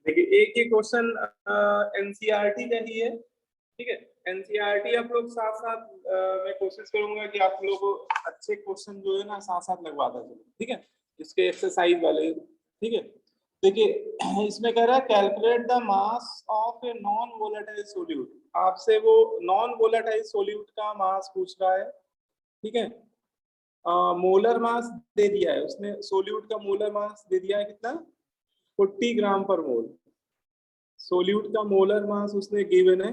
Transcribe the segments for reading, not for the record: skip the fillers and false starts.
देखिए एक ही question NCERT का ही है, ठीक है। एनसीईआरटी आप लोग साथ साथ मैं कोशिश करूंगा कि आप लोग अच्छे क्वेश्चन जो है ना साथ साथ लगवाता चलो, ठीक है, इसके एक्सरसाइज वाले, ठीक है। देखिए इसमें कह रहा है calculate the mass of a non volatile solute, आपसे वो नॉन वोलेटाइल सोल्यूट का मास पूछ रहा है, ठीक है। मोलर मास दे दिया है उसने, सोल्यूट का मोलर मास दे दिया है कितना, 40 ग्राम पर मोल, सोल्यूट का मोलर मास उसने गिवन है।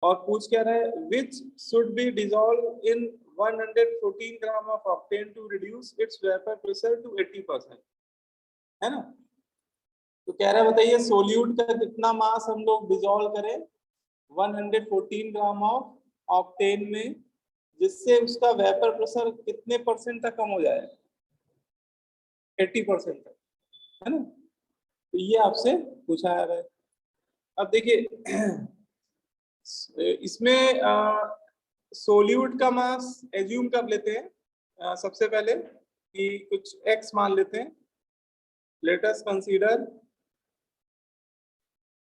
और पूछ क्या रहा है, which should be dissolve in 114 gram of octane to reduce its vapour pressure to 80%, है ना। तो कह रहा है बताइए सोल्यूट का कितना मास हम लोग डिसॉल्व करें 114 ग्राम ऑफ ऑक्टेन में, जिससे उसका वेपर प्रेशर कितने परसेंट तक कम हो जाए, 80% तक, है ना। तो ये आपसे पूछा जा रहा है। अब देखिए इसमें सोल्यूट का मास एज्यूम कर लेते हैं, सबसे पहले कि कुछ x मान लेते हैं। Let us consider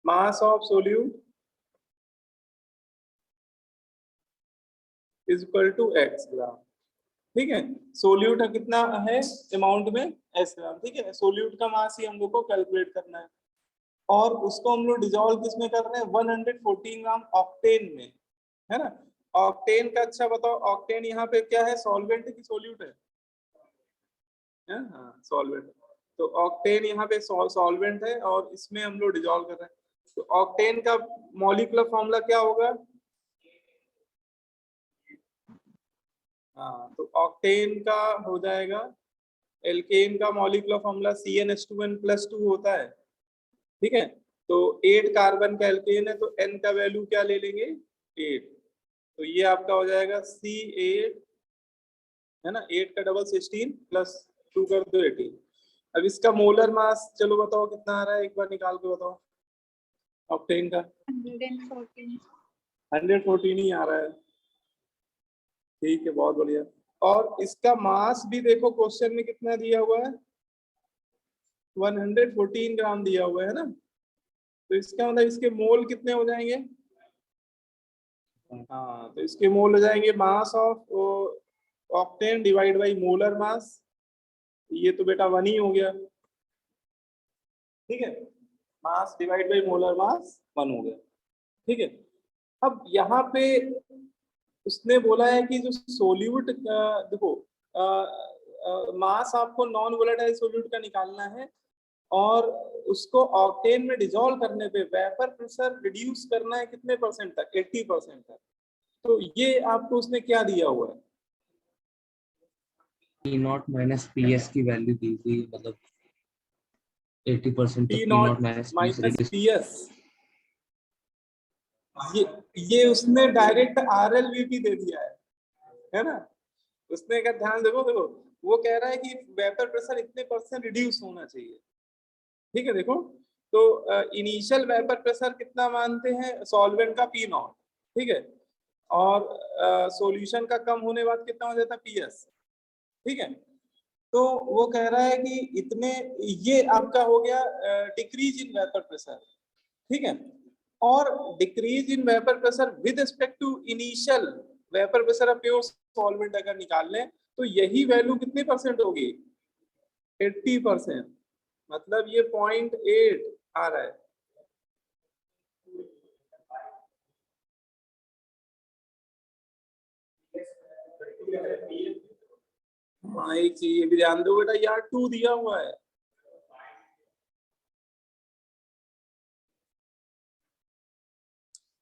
mass of solute is equal to x gram, ठीक है। सोल्यूट कितना है अमाउंट में, s ग्राम, ठीक है। सोल्यूट का मास ही हम लोग को कैलकुलेट करना है और उसको हम लोग डिसॉल्व किसमें कर रहे हैं, 114 ग्राम ऑक्टेन में, है ना। ऑक्टेन का अच्छा बताओ, ऑक्टेन यहाँ पे क्या है, सॉल्वेंट है कि सोल्यूट है, हाँ सॉल्वेंट। तो ऑक्टेन यहाँ पे सॉल्वेंट है और इसमें हम लोग डिसॉल्व कर रहे हैं। तो ऑक्टेन का मॉलिक्यूलर फॉर्मूला क्या होगा, हाँ तो ऑक्टेन का हो जाएगा, एल्केन का मॉलिक्यूलर फॉर्मूला CnH2n+2 होता है, ठीक है। तो 8 कार्बन का एल्केन है तो n का वैल्यू क्या ले लेंगे, 8। तो ये आपका हो जाएगा C8, है ना, 8 का डबल 16 प्लस 2 कर दो 18। अब इसका मोलर मास चलो बताओ कितना आ रहा है, एक बार निकाल के बताओ ऑक्टेन का। 114 ही आ रहा है, ठीक है, बहुत बढ़िया। और इसका मास भी देखो क्वेश्चन में कितना दिया हुआ है, 114 ग्राम दिया हुआ है ना। तो इसका मतलब इसके मोल कितने हो जाएंगे, हाँ तो इसके मोल हो जाएंगे mass of octane divide by molar mass, ये तो बेटा 1 ही हो गया, ठीक है। Mass divide by molar mass 1 हो गया, ठीक है। अब यहाँ पे उसने बोला है कि जो सोल्यूट देखो मास आपको नॉन वोलेटाइल सोल्यूट का निकालना है और उसको ऑक्टेन में डिसॉल्व करने पे वेपर प्रेशर रिड्यूस करना है कितने परसेंट तक, 80% तक। तो ये आपको उसने क्या दिया हुआ है, P0 माइनस PS की वैल्यू दी थी, मतलब 80% तक P0 P0 minus minus PS। PS, ये उसने डायरेक्ट RLVP दे दिया है ना। उसने का ध्यान देखो देखो, वो कह रहा है कि वेपर प्रेशर इतने परसेंट रिड्यूस होना चाहिए, ठीक है। देखो तो इनिशियल वेपर प्रेशर कितना मानते हैं सॉल्वेंट का, P0, ठीक है। और सॉल्यूशन का कम होने बाद कितना हो जाता है, PS, ठीक है। तो वो कह रहा है कि इतने, ये आपका हो गया डिक्रीज इन वेपर प्रेशर, ठीक है। और decrease in vapour pressure with respect to initial vapour pressure of pure solvent अगर निकाल लें तो यही वैल्यू कितने परसेंट होगी, 80%, मतलब ये 0.8 आ रहा है। हाँ एक चीज ये भी ध्यान दो बेटा, यार 2 दिया हुआ है,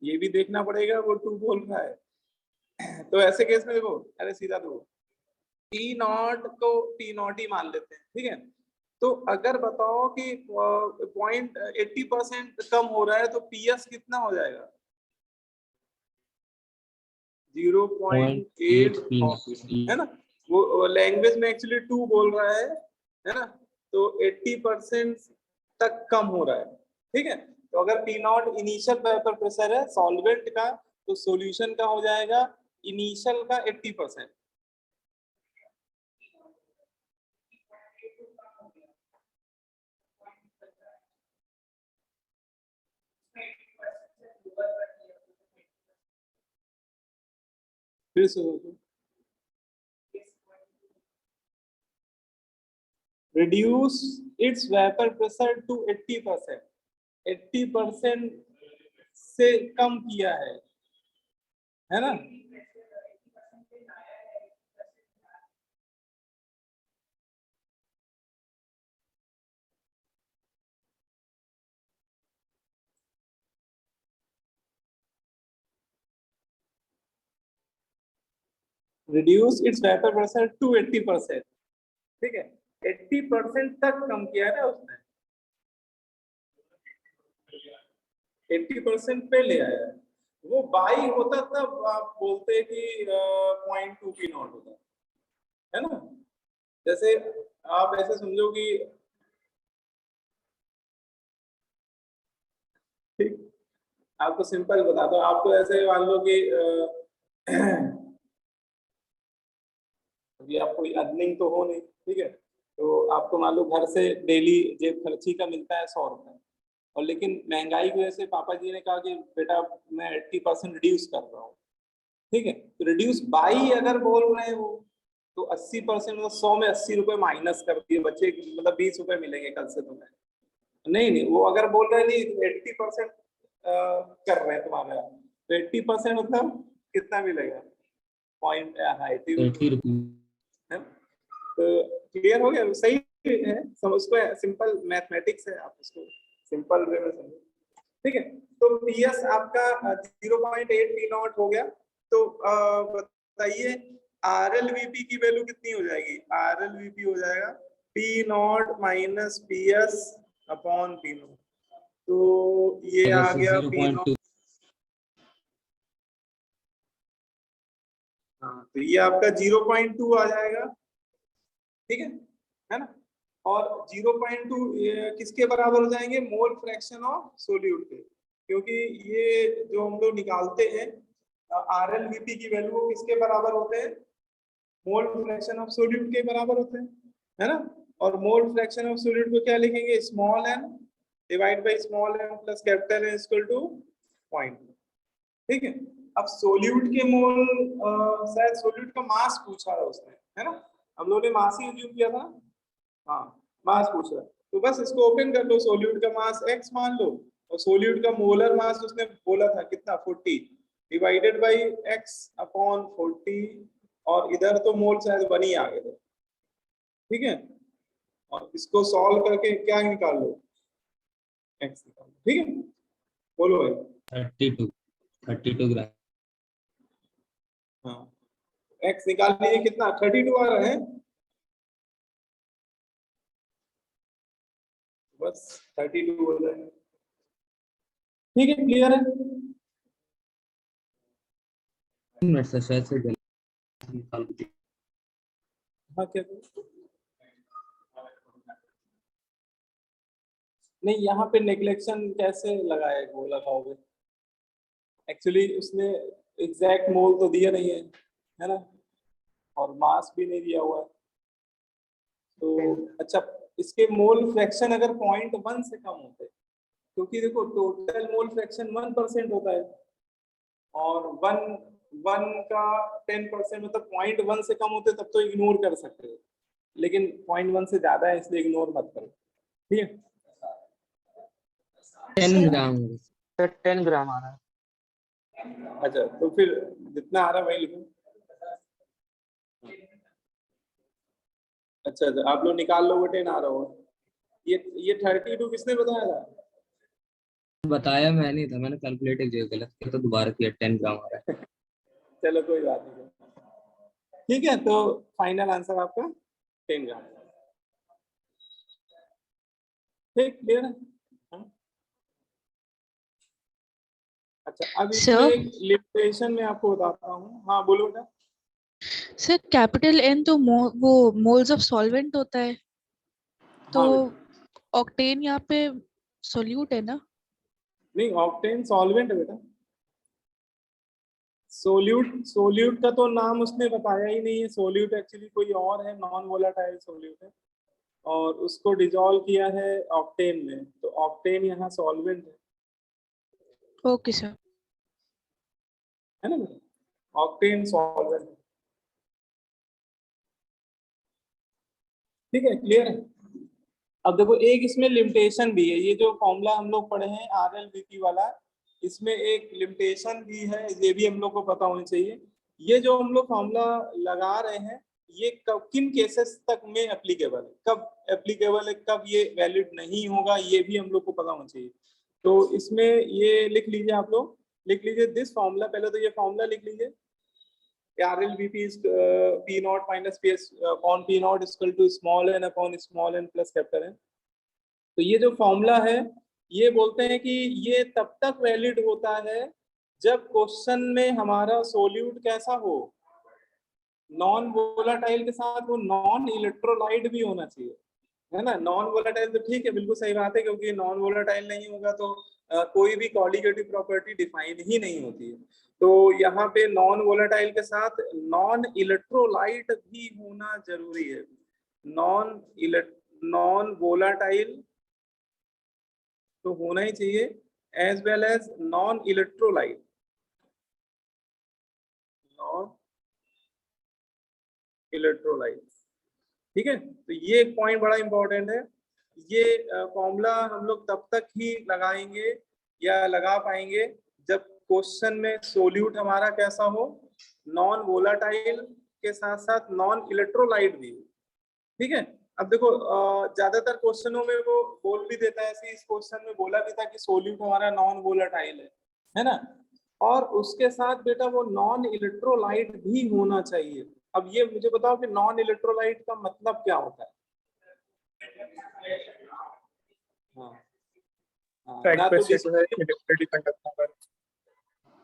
ये भी देखना पड़ेगा, वो 2 बोल रहा है। तो ऐसे केस में देखो, अरे सीधा दो, P0 को P0 ही मान लेते हैं, ठीक है। तो अगर बताओ कि 80% कम हो रहा है तो PS कितना हो जाएगा, 0.8, है ना। वो लैंग्वेज में एक्चुअली 2 बोल रहा है ना। तो 80% तक कम हो रहा है, ठीक है। तो अगर P0 इनिशियल वेपर प्रेशर है सॉल्वेंट का, तो सॉल्यूशन का हो जाएगा इनिशियल का 80%, फिर से सोचो। reduce its vapor pressure to 80%, 80% से कम किया है ना? reduce its vapor pressure to 80%, ठीक है, 80% तक कम किया ना उसने, 80% पे ले आया। वो बाई होता तब आप बोलते कि 0.2 पी नॉट होता है ना? जैसे आप ऐसे समझो कि ठीक, आपको सिंपल बता दो, आपको ऐसे मान लो कि अभी आप कोई अर्निंग तो हो नहीं, ठीक है, तो आपको मान लो घर से डेली जेब खर्ची का मिलता है 100 रुपए, और लेकिन महंगाई की वजह से पापा जी ने कहा कि बेटा मैं 80% रिड्यूस कर रहा हूँ, ठीक है, तो रिड्यूस बाई अगर बोल रहे हैं वो, तो 80% मतलब 100 में 80 रुपए माइनस कर दिए, बच्चे मतलब 20 रुपए मिलेंगे कल से तुम्हें। नहीं नहीं, वो अगर बोल रहे हैं नहीं 80% कर रहे हैं तुम्हारा, तो 80% मतलब कितना मिलेगा? पॉइंट 80 80 रुपये। है, तो क्लियर हो गया, सही है, उसको सिंपल मैथमेटिक्स है, आप उसको सिंपल वे में समझो, ठीक है। तो पीएस आपका 0.8 पी नॉट हो गया, तो बताइए आरएलवीपी की वैल्यू कितनी हो जाएगी? आरएलवीपी हो जाएगा P not minus PS upon P not, तो ये आ गया पी नॉट, हाँ, तो ये आपका 0.2 आ जाएगा, ठीक है ना? और 0.2 किसके बराबर हो जाएंगे? मोल फ्रैक्शन ऑफ सोल्यूट के, क्योंकि ये जो हम लोग निकालते हैं आरएलवीपी की वैल्यू किसके बराबर होते हैं? मोल फ्रैक्शन ऑफ सोल्यूट के बराबर होते हैं, है ना? और मोल फ्रैक्शन ऑफ सोल्यूट को क्या लिखेंगे? Small n divide by small n plus capital N equal to point, ठीक है। अब सोल्यूट के मोल, शायद सोल्यूट का मास पूछा था उसने, है ना? हम लोगों ने मास ही यूज किया था, हाँ, मास पूछ रहा है, तो बस इसको ओपन कर लो, सोल्यूट का मास x मान लो, और सोल्यूट का मोलर मास उसने बोला था कितना? 40 डिवाइडेड बाय x अपॉन 40, और इधर तो मोल शायद 1 ही आ गए थे, ठीक है। और इसको सॉल्व करके क्या निकाल लो? x निकाल लो, ठीक है, बोलो भाई। 32 ग्राम। हाँ, x निकाल लीजिए, कितना? 32 आ रहा है, बस 32 हो जाएगा, ठीक है, क्लियर है? मिनट से शायद से गलती निकाल दी। हाँ, क्या नहीं, यहाँ पे नेग्लेक्शन कैसे लगाए वो लगाओगे? एक्चुअली उसने एग्जैक्ट मोल तो दिया नहीं है ना, और मास भी नहीं दिया हुआ है, तो अच्छा, इसके मोल फ्रैक्शन अगर 0.1 से कम होते, क्योंकि देखो टोटल मोल फ्रैक्शन 1% होता है, और वन वन का 10% मतलब 0.1 से कम होते तब तो इग्नोर कर सकते हो, लेकिन 0.1 से ज्यादा है इसलिए इग्नोर मत करो, ठीक है। 10 ग्राम। सर 10 ग्राम आ रहा है। अच्छा, तो फिर जितना आ रहा है वही लिखो। अच्छा, तो आप लोग निकाल लो, 10 आ रहा होगा। ये 32 किसने बताया था? बताया मैं नहीं था, मैंने कैलकुलेटर जो गलत किया तो दोबारा किया। 10 ग्राम आ रहा है। चलो कोई बात नहीं, ठीक है, तो फाइनल आंसर आपका 10 ग्राम, ठीक, क्लियर है? हाँ? अच्छा, अब इसमें सर एक लिमिटेशन में आपको बताता हूँ, हाँ बोलो बेटा। सर कैपिटल एन तो वो मोल्स ऑफ सॉल्वेंट होता है, तो हाँ बेटा, ऑक्टेन यहाँ पे सोल्यूट है ना? नहीं, ऑक्टेन सॉल्वेंट है बेटा, सोल्यूट, सोल्यूट का तो नाम उसने बताया ही नहीं है, सोल्यूट एक्चुअली कोई और है, नॉन वोलेटाइल सोल्यूट है, और उसको डिजोल्व किया है ऑक्टेन में, तो ऑक्टेन यहाँ सॉल्वेंट है, ओके सर। है ना, ऑक्टेन सॉल्वेंट। ठीक है, क्लियर है। अब देखो एक इसमें लिमिटेशन भी है, ये जो फॉर्मूला हम लोग पढ़े हैं RLBP वाला, इसमें एक लिमिटेशन भी है, ये भी हम लोग को पता होनी चाहिए। ये जो हम लोग फॉर्मूला लगा रहे हैं, ये कब किन केसेस तक में एप्लीकेबल है, कब एप्लीकेबल है, कब ये वैलिड नहीं होगा, ये भी हम लोग को पता होना चाहिए। तो इसमें ये लिख लीजिए, आप लोग लिख लीजिए दिस फॉर्मूला, पहले तो ये फॉर्मूला लिख लीजिए, RLBP is P naught minus PS upon P naught is equal to small n upon small n plus capital N। तो ये जो फॉर्मूला है, ये बोलते हैं कि ये तब तक वैलिड होता है जब क्वेश्चन में हमारा सोल्यूट कैसा हो, नॉन वोलाटाइल के साथ वो नॉन इलेक्ट्रोलाइट भी होना चाहिए, है ना। नॉन वोलाटाइल तो ठीक है, बिल्कुल सही बात है, क्योंकि नॉन वोलाटाइल नहीं होगा तो कोई भी कॉलिगेटिव प्रॉपर्टी डिफाइन ही नहीं होती है। तो यहाँ पे नॉन वोलाटाइल के साथ नॉन इलेक्ट्रोलाइट भी होना जरूरी है। नॉन वोलाटाइल तो होना ही चाहिए, as well as non electrolyte, non electrolyte. ठीक है, तो ये एक पॉइंट बड़ा इंपॉर्टेंट है। ये फॉर्मूला हम लोग तब तक ही लगाएंगे या लगा पाएंगे जब क्वेश्चन में सोल्यूट हमारा कैसा हो, नॉन वोलाटाइल के साथ साथ नॉन इलेक्ट्रोलाइट भी हो। ठीक है, अब देखो ज्यादातर क्वेश्चनों में वो बोल भी देता है, ऐसे इस क्वेश्चन में बोला भी था कि सोल्यूट हमारा नॉन वोलाटाइल है ना, और उसके साथ बेटा वो नॉन इलेक्ट्रोलाइट भी होना चाहिए। अब ये मुझे बताओ कि नॉन इलेक्ट्रोलाइट का मतलब क्या होता है। हाँ ना तो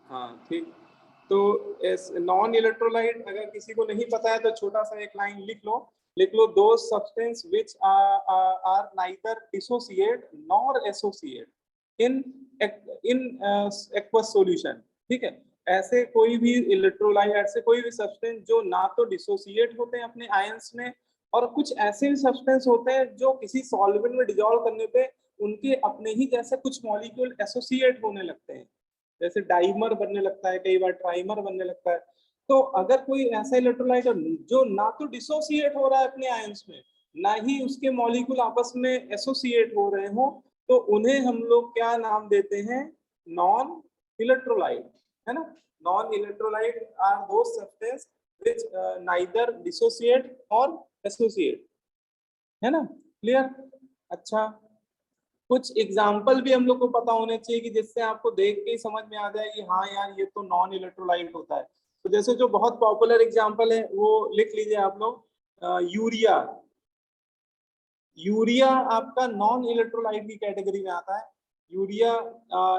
हाँ ठीक, तो नॉन इलेक्ट्रोलाइट अगर किसी को नहीं पता है तो छोटा सा एक लाइन लिख लो, दो substance which are neither dissociate nor associate in aqueous solution. ठीक है, ऐसे कोई भी इलेक्ट्रोलाइट, ऐसे कोई भी सब्सटेंस जो ना तो डिसोसिएट होते हैं अपने आयंस में, और कुछ ऐसे भी सब्सटेंस होते हैं जो किसी सॉल्वेंट में डिसॉल्व करने पे उनके अपने ही जैसे कुछ मॉलिक्यूल एसोसिएट होने लगते हैं, जैसे डाइमर बनने लगता है, कई बार ट्राइमर बनने लगता है। तो अगर कोई ऐसा इलेक्ट्रोलाइट जो ना तो डिसोसिएट हो रहा है अपने आयंस में, ना ही उसके मॉलिक्यूल आपस में एसोसिएट हो रहे हो, तो उन्हें हम लोग क्या नाम देते हैं, नॉन इलेक्ट्रोलाइट, है ना। Non electrolyte are those substances which neither dissociate or associate, है ना, क्लियर। अच्छा, कुछ एग्जाम्पल भी हम लोग को पता होने चाहिए कि जिससे आपको देख के ही समझ में आ जाए कि हाँ यार ये तो नॉन इलेक्ट्रोलाइट होता है। तो जैसे जो बहुत पॉपुलर एग्जाम्पल है वो लिख लीजिए आप लोग, यूरिया। यूरिया आपका नॉन इलेक्ट्रोलाइट की कैटेगरी में आता है। यूरिया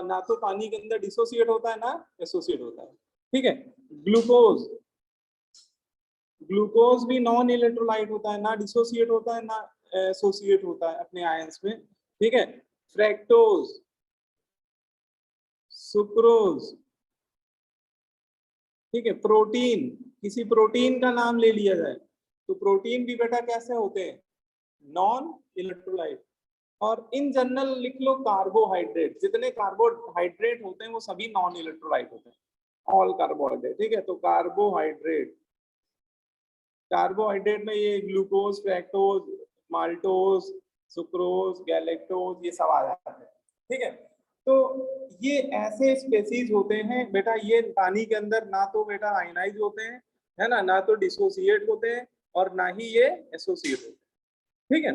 ना तो पानी के अंदर डिसोसिएट होता है ना एसोसिएट होता है। ठीक है, ग्लूकोज, ग्लूकोज भी नॉन इलेक्ट्रोलाइट होता है, ना डिसोसिएट होता है ना एसोसिएट होता है अपने आयंस में। ठीक है, फ्रैक्टोज, सुक्रोज, ठीक है, प्रोटीन, किसी प्रोटीन का नाम ले लिया जाए तो प्रोटीन भी बेटा कैसे होते हैं, नॉन इलेक्ट्रोलाइट। और इन जनरल लिख लो कार्बोहाइड्रेट, जितने कार्बोहाइड्रेट होते हैं वो सभी नॉन इलेक्ट्रोलाइट होते हैं, ऑल कार्बोहाइड्रेट। ठीक है, तो कार्बोहाइड्रेट, कार्बोहाइड्रेट में ये glucose, fructose, maltose, sucrose, galactose, ये सब आ जाते हैं। ठीक है, तो ये ऐसे स्पेसीज होते हैं बेटा, ये पानी के अंदर ना तो बेटा आयनाइज होते हैं, है ना तो डिसोसिएट होते हैं और ना ही ये एसोसिएट होते हैं। ठीक है,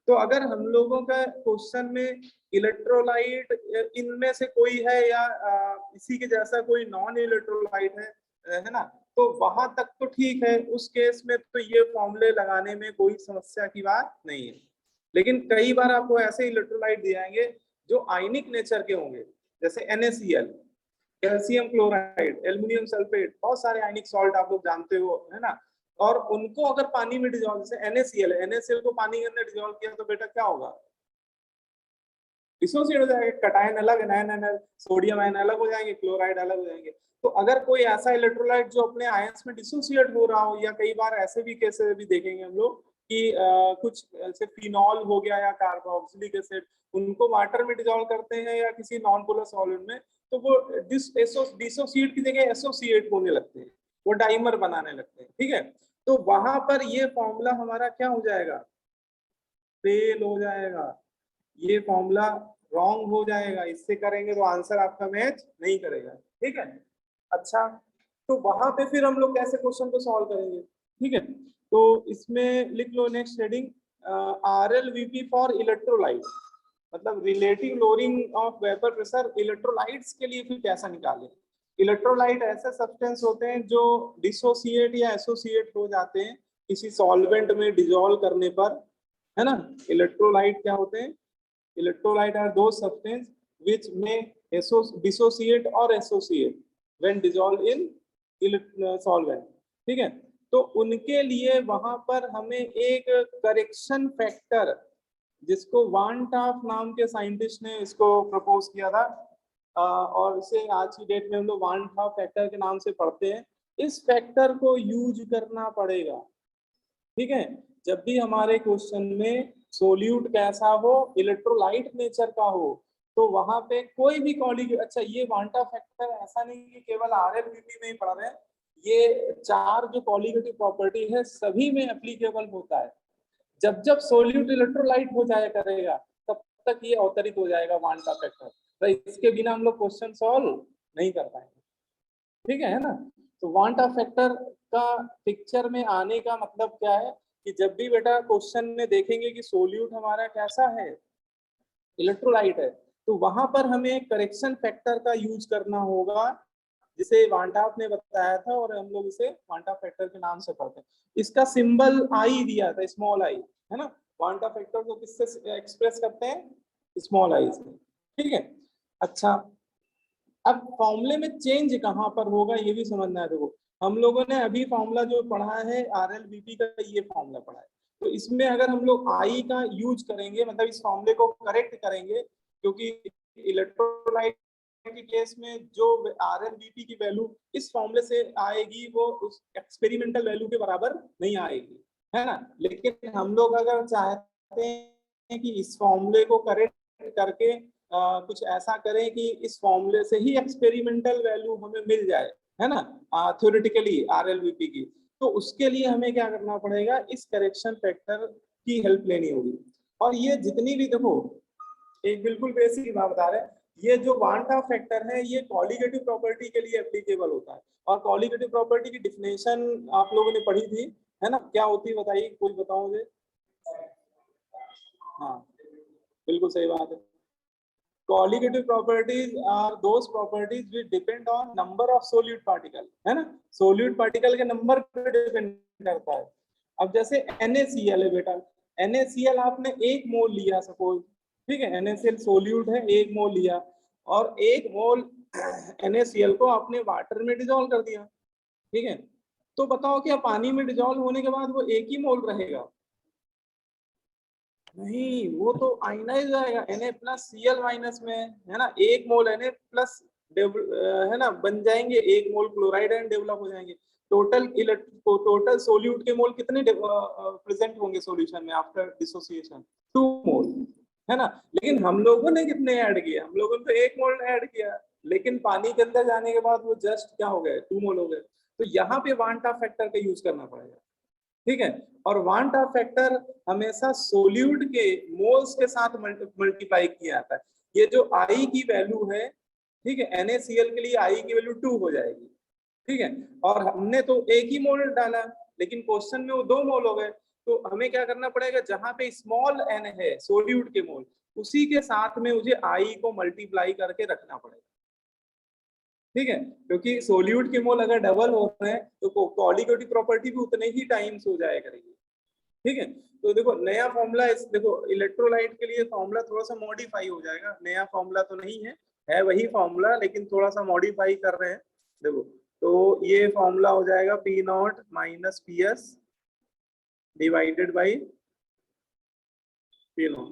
तो अगर हम लोगों का क्वेश्चन में इलेक्ट्रोलाइट इनमें से कोई है या इसी के जैसा कोई नॉन इलेक्ट्रोलाइट है ना, तो वहां तक तो ठीक है, उस केस में तो ये फॉर्मूले लगाने में कोई समस्या की बात नहीं है। लेकिन कई बार आपको ऐसे इलेक्ट्रोलाइट दिए जाएंगे जो आयनिक नेचर के होंगे, जैसे NaCl, calcium chloride, aluminium sulphate, बहुत सारे आयनिक सॉल्ट आप लोग जानते हो, है ना। और उनको अगर पानी में डिजोल्व, जैसे NaCl को पानी के अंदर डिजोल्व किया तो बेटा क्या होगा, डिसोसिएट हो जाएगा, कटायन अलग, एनायन अलग, सोडियम आयन अलग हो जाएंगे, क्लोराइड अलग हो जाएंगे। तो अगर कोई ऐसा इलेक्ट्रोलाइट जो अपने आयंस में डिसोसिएट हो रहा हो, या कई बार ऐसे भी केसेस भी देखेंगे हम लोग कि कुछ ऐसे फिनॉल हो गया या कार्बोक्सिलिक एसिड, उनको वाटर में डिसॉल्व करते हैं या किसी नॉन पोलर सॉल्वेंट में, तो वो डिसोसिएट की जगह एसोसिएट होने लगते हैं, वो डाइमर बनाने लगते हैं। ठीक है, तो वहां पर ये फॉर्मूला हमारा क्या हो जाएगा, फेल हो जाएगा, ये फॉर्मूला रॉन्ग हो जाएगा। इससे करेंगे तो आंसर आपका मैच नहीं करेगा। ठीक है, अच्छा, तो वहां पे फिर हम लोग कैसे क्वेश्चन को सॉल्व करेंगे। ठीक है, तो इसमें लिख लो next heading, RLVP for electrolyte, मतलब relative lowering of vapour pressure electrolytes के लिए फिर कैसा निकालें। इलेक्ट्रोलाइट ऐसे सब्सटेंस होते हैं जो डिसोसिएट या एसोसिएट हो जाते हैं किसी सॉल्वेंट में डिसॉल्व करने पर, है ना। इलेक्ट्रोलाइट क्या होते हैं, इलेक्ट्रोलाइट आर दो सब्सटेंस व्हिच में dissociate or associate when dissolve in solvent. ठीक है, तो उनके लिए वहां पर हमें एक करेक्शन फैक्टर, जिसको वान टॉफ नाम के साइंटिस्ट ने इसको प्रपोज किया था, और इसे आज की डेट में हम लोग वान टॉफ फैक्टर के नाम से पढ़ते हैं। इस फैक्टर को यूज करना पड़ेगा। ठीक है, जब भी हमारे क्वेश्चन में सोल्यूट कैसा हो, इलेक्ट्रोलाइट नेचर का हो, तो वहां पे कोई भी अच्छा, ये वांटा फैक्टर ऐसा नहीं कि केवल RLVP में ही पढ़ रहे हैं, ये चार जो कॉलीगेटिव प्रॉपर्टी है सभी में एप्लीकेबल होता है। जब जब सोल्यूट इलेक्ट्रोलाइट हो जाया करेगा तब तक ये अवतरित हो जाएगा वांटा फैक्टर, तो इसके बिना हम लोग क्वेश्चन सॉल्व नहीं कर पाएंगे। ठीक है ना, तो वांटा फैक्टर का पिक्चर में आने का मतलब क्या है कि जब भी बेटा क्वेश्चन में देखेंगे कि सोल्यूट हमारा कैसा है, इलेक्ट्रोलाइट है, तो वहां पर हमें करेक्शन फैक्टर का यूज करना होगा, जिसे वांटाफ ने बताया था और हम लोग इसे वांटा फैक्टर के नाम से पढ़ते हैं। इसका सिंबल आई दिया था, स्मॉल आई, है ना। वांटा फैक्टर को किससे एक्सप्रेस करते हैं, स्मॉल आई से। ठीक है, अच्छा, अब फॉर्मूले में चेंज कहां पर होगा ये भी समझना है। देखो, हम लोगों ने अभी फॉर्मूला जो पढ़ा है RLVP का, ये फॉर्मूला पढ़ा है, तो इसमें अगर हम लोग आई का यूज करेंगे, मतलब इस फॉर्मूले को करेक्ट करेंगे, क्योंकि इलेक्ट्रोलाइट के केस में जो RLVP की वैल्यू इस फॉर्मूले से आएगी वो उस एक्सपेरिमेंटल वैल्यू के बराबर नहीं आएगी, है ना। लेकिन हम लोग अगर चाहते हैं कि इस फॉर्मूले को करेक्ट करके कुछ ऐसा करें कि इस फॉर्मूले से ही एक्सपेरिमेंटल वैल्यू हमें मिल जाए, है ना, थ्योरेटिकली RLVP की, तो उसके लिए हमें क्या करना पड़ेगा, इस करेक्शन फैक्टर की हेल्प लेनी होगी। और ये जितनी भी, देखो एक बिल्कुल बेसिक बात बता रहे हैं, ये जो वांटा फैक्टर है ये कॉलीगेटिव प्रॉपर्टी के लिए एप्लीकेबल होता है, और कॉलीगेटिव प्रॉपर्टी की डिफिनेशन आप लोगों ने पढ़ी थी, है ना, क्या होती है बताइए, कोई बताओ मुझे। हाँ, बिल्कुल सही बात है। Colligative properties are those properties which depend on number of solute particle, है ना, solute particle के नंबर पे डिपेंड करता है। अब जैसे NaCl है बेटा, NaCl आपने 1 मोल लिया सपोज, ठीक है, NaCl सोल्यूट है, 1 मोल लिया, और 1 मोल NaCl को आपने वाटर में डिसॉल्व कर दिया। ठीक है, तो बताओ क्या पानी में डिसॉल्व होने के बाद वो 1 ही मोल रहेगा? नहीं, वो तो आयनाइज जाएगा Na+Cl- में, है ना, 1 मोल Na प्लस है ना बन जाएंगे, 1 मोल क्लोराइड आयन डेवलप हो जाएंगे। टोटल सोल्यूट के मोल कितने प्रेजेंट होंगे सॉल्यूशन में आफ्टर डिसोसिएशन? 2 मोल, है ना। लेकिन हम लोगों ने कितने ऐड किया, हम लोगों ने तो 1 मोल ऐड किया, लेकिन पानी के अंदर जाने के बाद वो जस्ट क्या हो गए, 2 मोल हो गए। तो यहाँ पे वांटा फैक्टर का यूज करना पड़ेगा। ठीक है, और वांटा फैक्टर हमेशा सोल्यूट के मोल्स के साथ मल्टीप्लाई किया जाता है। ये जो आई की वैल्यू है, ठीक है, NaCl के लिए आई की वैल्यू 2 हो जाएगी। ठीक है, और हमने तो 1 ही मोल डाला, लेकिन क्वेश्चन में वो 2 मोल हो गए, तो हमें क्या करना पड़ेगा, जहां पे स्मॉल n है सोल्यूट के मोल, उसी के साथ में मुझे आई को मल्टीप्लाई करके रखना पड़ेगा। ठीक है, क्योंकि सोल्यूट के मोल अगर डबल हो रहे हैं तो कॉलीगेटिव प्रॉपर्टी भी उतने ही टाइम्स हो जाया करेगी। ठीक है, तो देखो नया फॉर्मूला, देखो इलेक्ट्रोलाइट के लिए फॉर्मूला थोड़ा सा मॉडिफाई हो जाएगा, नया फॉर्मूला तो नहीं है वही फॉर्मूला, लेकिन थोड़ा सा मॉडिफाई कर रहे हैं। देखो, तो ये फॉर्मूला हो जाएगा P0 - PS divided by P0।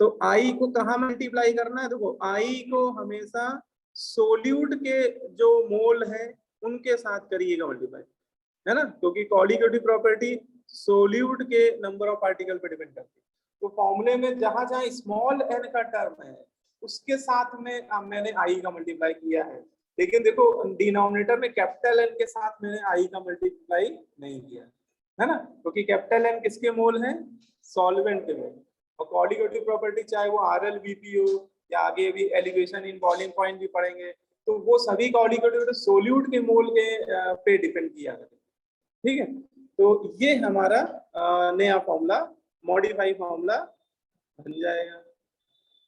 तो आई को कहाँ मल्टीप्लाई करना है, देखो आई को हमेशा सोल्यूट के जो मोल है उनके साथ करिएगा मल्टीप्लाई, है ना, क्योंकि कॉलीगेटिव प्रॉपर्टी सोल्यूट के नंबर ऑफ पार्टिकल पे डिपेंड करती है। तो फॉर्मूले में जहां जहां स्मॉल एन का टर्म है उसके साथ में मैंने आई का मल्टीप्लाई किया है, लेकिन देखो डिनोमिनेटर में कैपिटल एन के साथ मैंने आई का मल्टीप्लाई नहीं किया है ना, क्योंकि कैपिटल एन किसके मोल है, सॉल्वेंट के मोल। और कॉलिगेटिव प्रॉपर्टी चाहे वो आरएल बीपी हो या आगे भी एलिवेशन इन बॉइलिंग पॉइंट भी पढ़ेंगे, तो वो सभी कॉलिगेटिव सोल्यूट के मोल के पे डिपेंड किया करें। ठीक है, तो ये हमारा नया फॉर्मूला मॉडिफाई फॉर्मूला बन जाएगा,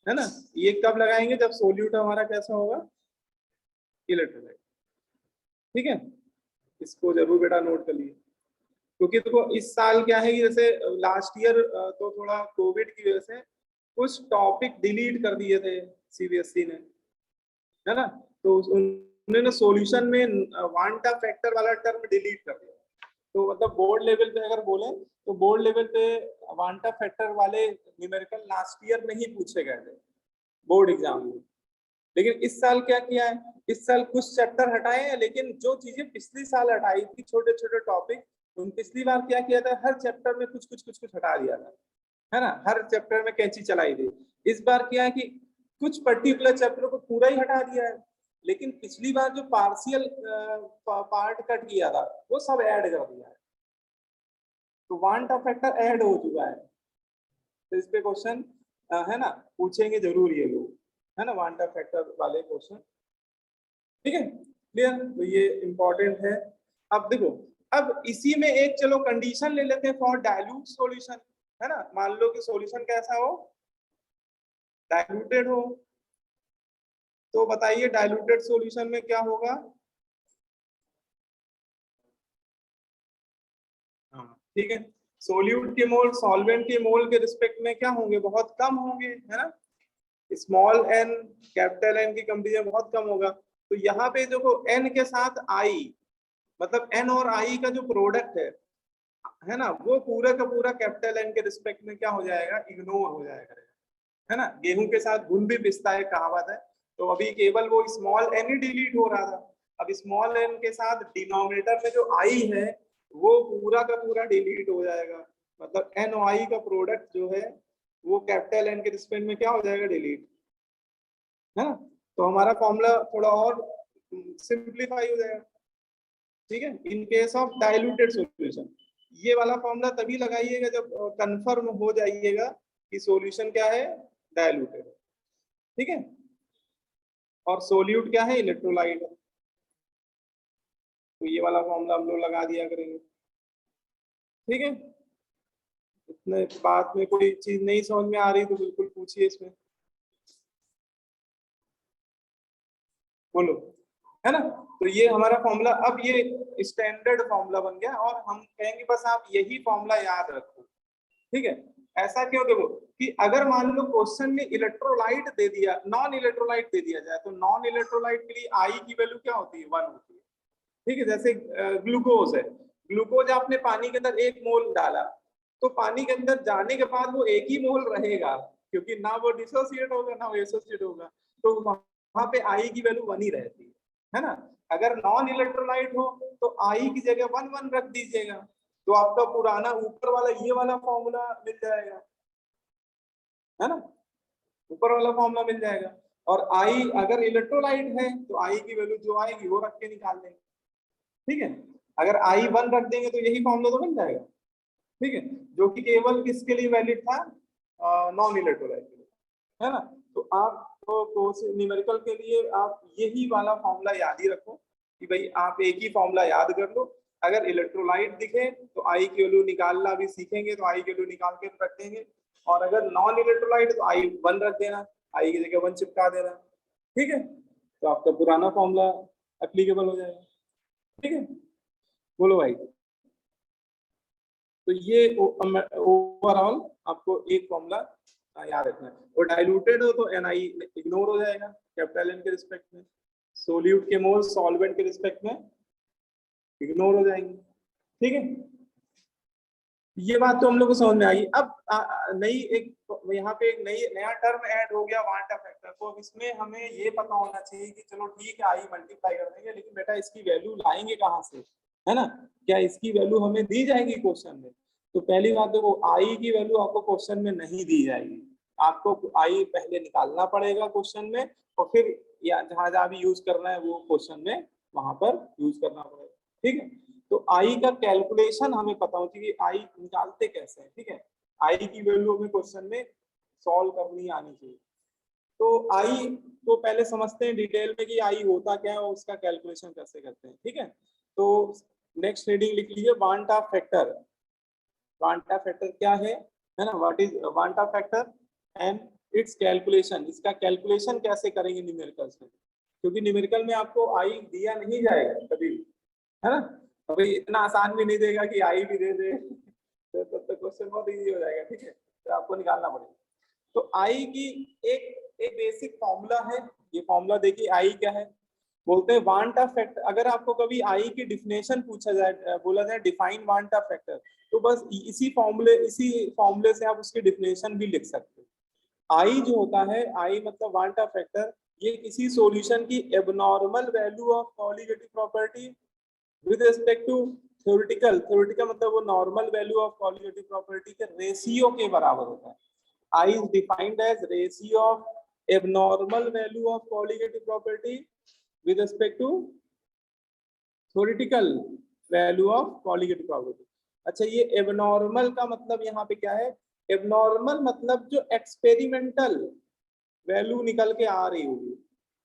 है ना। ये कब लगाएंगे, जब सोल्यूट हमारा कैसा होगा, इलेक्ट्रोलाइट। ठीक है, इसको जरूर बेटा नोट कर लिए, क्योंकि देखो इस साल क्या है कि जैसे लास्ट ईयर तो थोड़ा कोविड की वजह से कुछ टॉपिक डिलीट कर दिए थे सीबीएसई ने, है ना। तो उन्होंने सॉल्यूशन में वांटा फैक्टर वाला टर्म डिलीट कर दिया। तो मतलब बोर्ड लेवल पे अगर बोले तो बोर्ड लेवल पे वांटा फैक्टर वाले न्यूमेरिकल लास्ट ईयर में ही पूछे गए थे बोर्ड एग्जाम में। लेकिन इस साल क्या किया है, इस साल कुछ चैप्टर हटाए हैं, लेकिन जो चीजें पिछली साल हटाई थी छोटे छोटे टॉपिक, उन पिछली बार क्या किया था, हर चैप्टर में कुछ कुछ कुछ कुछ हटा दिया था, है ना, हर चैप्टर में कैंची चलाई थी। इस बार क्या है कि कुछ पर्टिकुलर चैप्टर को पूरा ही हटा दिया है, लेकिन पिछली बार जो पार्शियल पार्ट कट किया था वो सब ऐड कर दिया है। तो वांटा फैक्टर ऐड हो चुका है, तो इस पे क्वेश्चन है ना पूछेंगे जरूर ये लोग, है ना, वांटा फैक्टर वाले क्वेश्चन। ठीक है, क्लियर, तो ये इंपॉर्टेंट है। अब देखो, अब इसी में एक चलो कंडीशन ले लेते हैं फॉर डाइल्यूट सॉल्यूशन, है ना। मान लो कि सॉल्यूशन कैसा हो, डाइल्यूटेड हो, तो बताइए डाइल्यूटेड सॉल्यूशन में क्या होगा। हाँ ठीक है, सोल्यूट के मोल सॉल्वेंट के मोल के रिस्पेक्ट में क्या होंगे, बहुत कम होंगे, है ना। स्मॉल एन कैपिटल एन की कंपेरिजन बहुत कम होगा। तो यहाँ पे देखो एन के साथ आई, मतलब एन और आई का जो प्रोडक्ट है ना, वो पूरा का पूरा कैपिटल एन के रिस्पेक्ट में क्या हो जाएगा, इग्नोर हो जाएगा, है ना। गेहूं के साथ घुन भी पिसता है कहावत है, तो अभी केवल वो स्मॉल एन ही डिलीट हो रहा था, अब स्मॉल एन के साथ डिनोमिनेटर में जो आई है वो पूरा का पूरा डिलीट हो जाएगा, मतलब एन और आई का प्रोडक्ट जो है वो कैपिटल एन के रिस्पेक्ट में क्या हो जाएगा, डिलीट, है ना। तो हमारा फॉर्मूला थोड़ा और सिंप्लीफाई हो जाएगा। ठीक है, इन केस ऑफ डाइल्यूटेड सॉल्यूशन ये वाला फॉर्मूला तभी लगाइएगा जब कंफर्म हो जाइएगा कि सॉल्यूशन क्या है, डाइल्यूटेड। ठीक है, और सोल्यूट क्या है, इलेक्ट्रोलाइट है। तो ये वाला फॉर्मूला हम लोग लगा दिया करेंगे। ठीक है, इतने बात में कोई चीज नहीं समझ में आ रही तो बिल्कुल पूछिए इसमें, बोलो, है ना। तो ये हमारा फॉर्मूला, अब ये स्टैंडर्ड फॉर्मूला बन गया और हम कहेंगे बस आप यही फॉर्मूला याद रखो। ठीक है, ऐसा क्यों, देखो कि अगर मान लो क्वेश्चन में इलेक्ट्रोलाइट दे दिया, नॉन इलेक्ट्रोलाइट दे दिया जाए, तो नॉन इलेक्ट्रोलाइट के लिए आई की वैल्यू क्या होती है, 1 होती है। ठीक है, जैसे ग्लूकोज है, ग्लूकोज आपने पानी के अंदर 1 मोल डाला, तो पानी के अंदर जाने के बाद वो 1 ही मोल रहेगा, क्योंकि ना वो डिसोसिएट होगा ना वो एसोसिएट होगा, तो वहां पे आई की वैल्यू 1 ही रहती है ना। अगर नॉन इलेक्ट्रोलाइट हो तो आई की जगह 1 1 रख दीजिएगा, तो आपका पुराना ऊपर वाला ये वाला फॉर्मूला मिल जाएगा, है ना, ऊपर वाला फॉर्मूला मिल जाएगा। और आई अगर इलेक्ट्रोलाइट है तो आई की वैल्यू जो आएगी वो रख के निकाल देंगे। ठीक है, अगर आई 1 रख देंगे तो यही फॉर्मूला तो बन जाएगा। ठीक है, जो कि केवल किसके लिए वैलिड था, नॉन इलेक्ट्रोलाइट के लिए, है ना। तो आप तो न्यूमेरिकल के लिए आप यही वाला फॉर्मूला याद ही रखो कि भाई आप एक ही फॉर्मूला याद कर लो। अगर इलेक्ट्रोलाइट दिखे तो आई की वैल्यू निकालना भी सीखेंगे, तो आई की वैल्यू निकाल के रख देंगे, और अगर नॉन इलेक्ट्रोलाइट तो आई 1 रख देना, आई की जगह 1 चिपका देना। ठीक है, तो आपका पुराना फॉर्मूला एप्लीकेबल हो जाएगा। ठीक है, बोलो भाई। तो ये ओवरऑल आपको एक फॉर्मूला याद रखना है। और डाइल्यूटेड हो तो एन आई इग्नोर हो जाएगा कैपिटल एन के रिस्पेक्ट में, सोल्यूट के मोल सॉल्वेंट के रिस्पेक्ट में इग्नोर हो जाएंगे। ठीक है, ये बात तो हम लोग को समझ में आई। अब नई एक यहाँ पे एक नया टर्म ऐड हो गया, वांटा फैक्टर। तो इसमें हमें ये पता होना चाहिए कि चलो ठीक है आई मल्टीप्लाई कर देंगे, लेकिन बेटा इसकी वैल्यू लाएंगे कहाँ से, है ना, क्या इसकी वैल्यू हमें दी जाएगी क्वेश्चन में। तो पहली बात देखो, आई की वैल्यू आपको क्वेश्चन में नहीं दी जाएगी, आपको आई पहले निकालना पड़ेगा क्वेश्चन में, और फिर या जहां जहां भी यूज करना है वो क्वेश्चन में वहां पर यूज करना पड़ेगा। ठीक है, तो आई का कैलकुलेशन हमें पता होती है कि आई निकालते कैसे हैं। ठीक है, आई की वैल्यू हमें क्वेश्चन में सॉल्व करनी आनी चाहिए। तो आई को पहले समझते हैं डिटेल में कि आई होता क्या है और उसका कैलकुलेशन कैसे करते हैं। ठीक है, तो नेक्स्ट रीडिंग लिख लीजिए, वांटा फैक्टर। वांटा फैक्टर क्या है ना, what is van't factor and its calculation. इसका कैलकुलेशन कैसे करेंगे न्यूमेरिकल से, क्योंकि न्यूमेरिकल में आपको आई दिया नहीं जाएगा कभी भी, है ना। अभी इतना आसान भी नहीं देगा कि आई भी दे दे तो तब तक क्वेश्चन बहुत इजी हो जाएगा। ठीक है, तो आपको निकालना पड़ेगा। तो आई की एक बेसिक फॉर्मूला है, ये फॉर्मूला देखिए आई क्या है, बोलते हैं वांटा फैक्टर। अगर आपको कभी आई की डिफिनेशन पूछा जाए, बोला जाए डिफाइन वांटा फैक्टर, तो बस इसी फॉर्मूले से आप उसकी डिफिनेशन भी लिख सकते हो। आई जो होता है, आई मतलब वांटा फैक्टर, ये किसी सॉल्यूशन की abnormal value of colligative property with respect to theoretical मतलब वो normal value of colligative property के रेशियो के बराबर होता है। I is defined as ratio of abnormal value of colligative property with respect to theoretical value of colligative property। अच्छा, ये abnormal का मतलब यहाँ पे क्या है? abnormal मतलब जो एक्सपेरिमेंटल वैल्यू निकल के आ रही होगी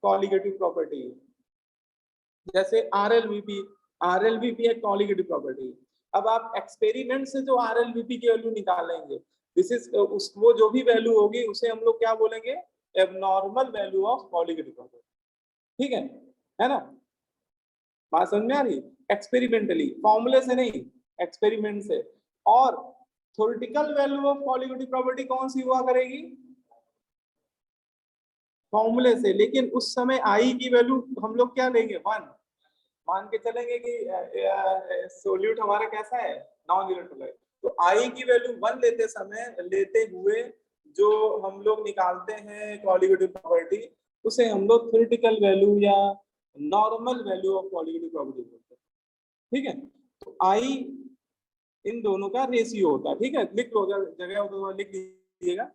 colligative property, जैसे RLVP है colligative property। अब आप एक्सपेरिमेंट से जो RLVP की वैल्यू निकालेंगे, दिस इज वो जो भी वैल्यू होगी उसे हम लोग क्या बोलेंगे, abnormal value of colligative property. ठीक है ना, बात समझ में आ रही? एक्सपेरिमेंटली, फॉर्मूले से नहीं, एक्सपेरिमेंट से। और theoretical value of colligative property कौन सी हुआ करेगी, फॉर्मूले से। लेकिन उस समय आई की वैल्यू हम लोग क्या लेंगे, 1 मान के चलेंगे कि सोल्यूट हमारा कैसा है, नॉन इलेक्ट्रोलाइट है। तो आई की वैल्यू 1 लेते हुए जो हम लोग निकालते हैं कॉलीगेटिव प्रॉपर्टी, उसे हम लोग थ्योरेटिकल वैल्यू या normal value of colligative property बोलते हैं। ठीक है, तो आई इन दोनों का रेशियो होता है। ठीक है, लिख लो, जगह हो तो लिख लीजिएगा।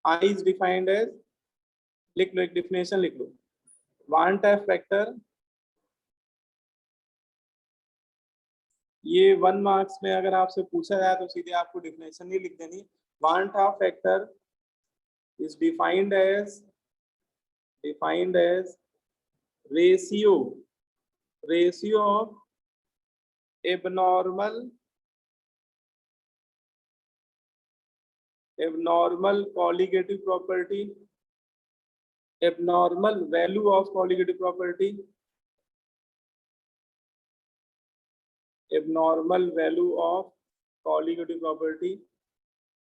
आई इज डिफाइंड एज, लिख लो, एक डिफिनेशन लिख लो, वांटा फैक्टर। ये 1 मार्क्स में अगर आपसे पूछा जाए तो सीधे आपको डिफिनेशन नहीं लिख देनी। Van't factor is defined as ratio of abnormal colligative property, abnormal value of colligative property, abnormal value of colligative property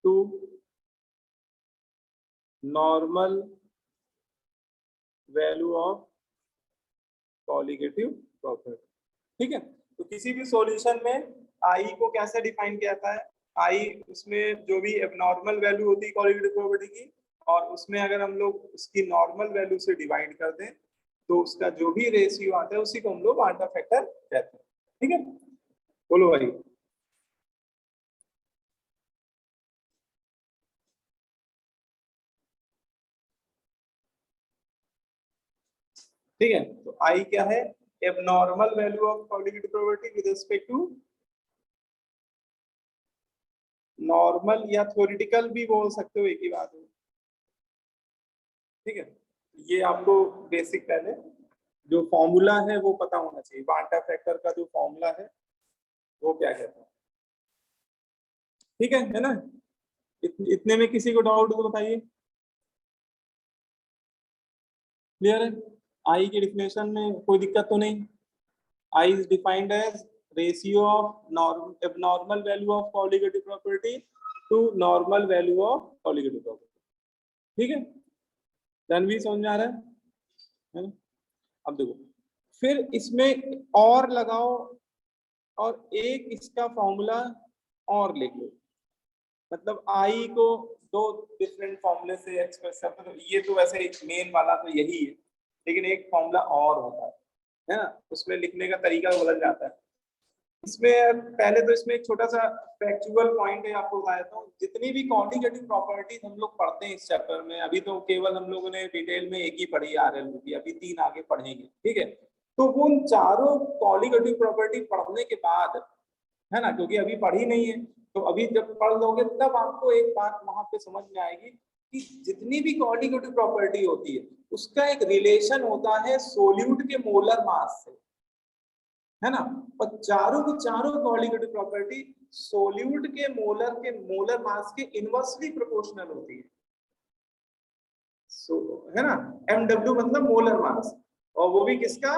to normal value of colligative property। ठीक है, तो किसी भी सॉल्यूशन में आई को कैसे डिफाइन किया जाता है, आई उसमें जो भी एबनॉर्मल वैल्यू होती है कॉलीगेटिव प्रॉपर्टी की, और उसमें अगर हम लोग उसकी नॉर्मल वैल्यू से डिवाइड कर दें तो उसका जो भी रेशियो आता है उसी को हम लोग वांटा फैक्टर कहते हैं। ठीक है, बोलो भाई। ठीक है, तो आई क्या है, abnormal value of colligative property with respect to normal, या थ्योरेटिकल भी बोल सकते हो, एक ही बात है। ठीक है, ये आपको बेसिक पहले जो फॉर्मूला है वो पता होना चाहिए, वांटा फैक्टर का जो फॉर्मूला है वो क्या कहता है। ठीक है ना, इतने में किसी को डाउट हो तो बताइए। क्लियर है, आई की डिफिनेशन में कोई दिक्कत तो नहीं। I is defined as ratio of abnormal value of colligative property to normal value of colligative property. ठीक है, रणवीर समझ में आ रहा है ना? अब देखो, फिर इसमें और लगाओ और एक इसका फॉर्मूला और लिख लो, मतलब आई को 2 डिफरेंट फॉर्मूले से एक्सप्रेस करते हैं। तो ये तो वैसे एक मेन वाला तो यही है, लेकिन एक फॉर्मूला और होता है ना, उसमें लिखने का तरीका बदल जाता है। इसमें पहले तो इसमें एक छोटा सा फैक्चुअल पॉइंट है, आपको बता देता हूँ। जितनी भी कॉन्जुगेटिव प्रॉपर्टीज हम लोग पढ़ते हैं इस चैप्टर में, अभी तो केवल हम लोगों ने डिटेल में एक ही पढ़ी RLVP, अभी 3 आगे पढ़ेंगे, ठीक है। तो वो उन चारों कॉन्जुगेटिव प्रॉपर्टी पढ़ने के बाद, है ना, क्योंकि अभी पढ़ी नहीं है, तो अभी जब पढ़ लोगे तब आपको एक बात वहां पे समझ में आएगी कि जितनी भी कॉन्जुगेटिव प्रॉपर्टी होती है उसका एक रिलेशन होता है सोल्यूट के मोलर मास से, है ना। और चारों की चारों कॉन्जुगेटिव प्रॉपर्टी सोल्यूट के मोलर मास के इनवर्सली प्रोपोर्शनल होती है। है ना, MW मतलब मोलर मास, और वो भी किसका,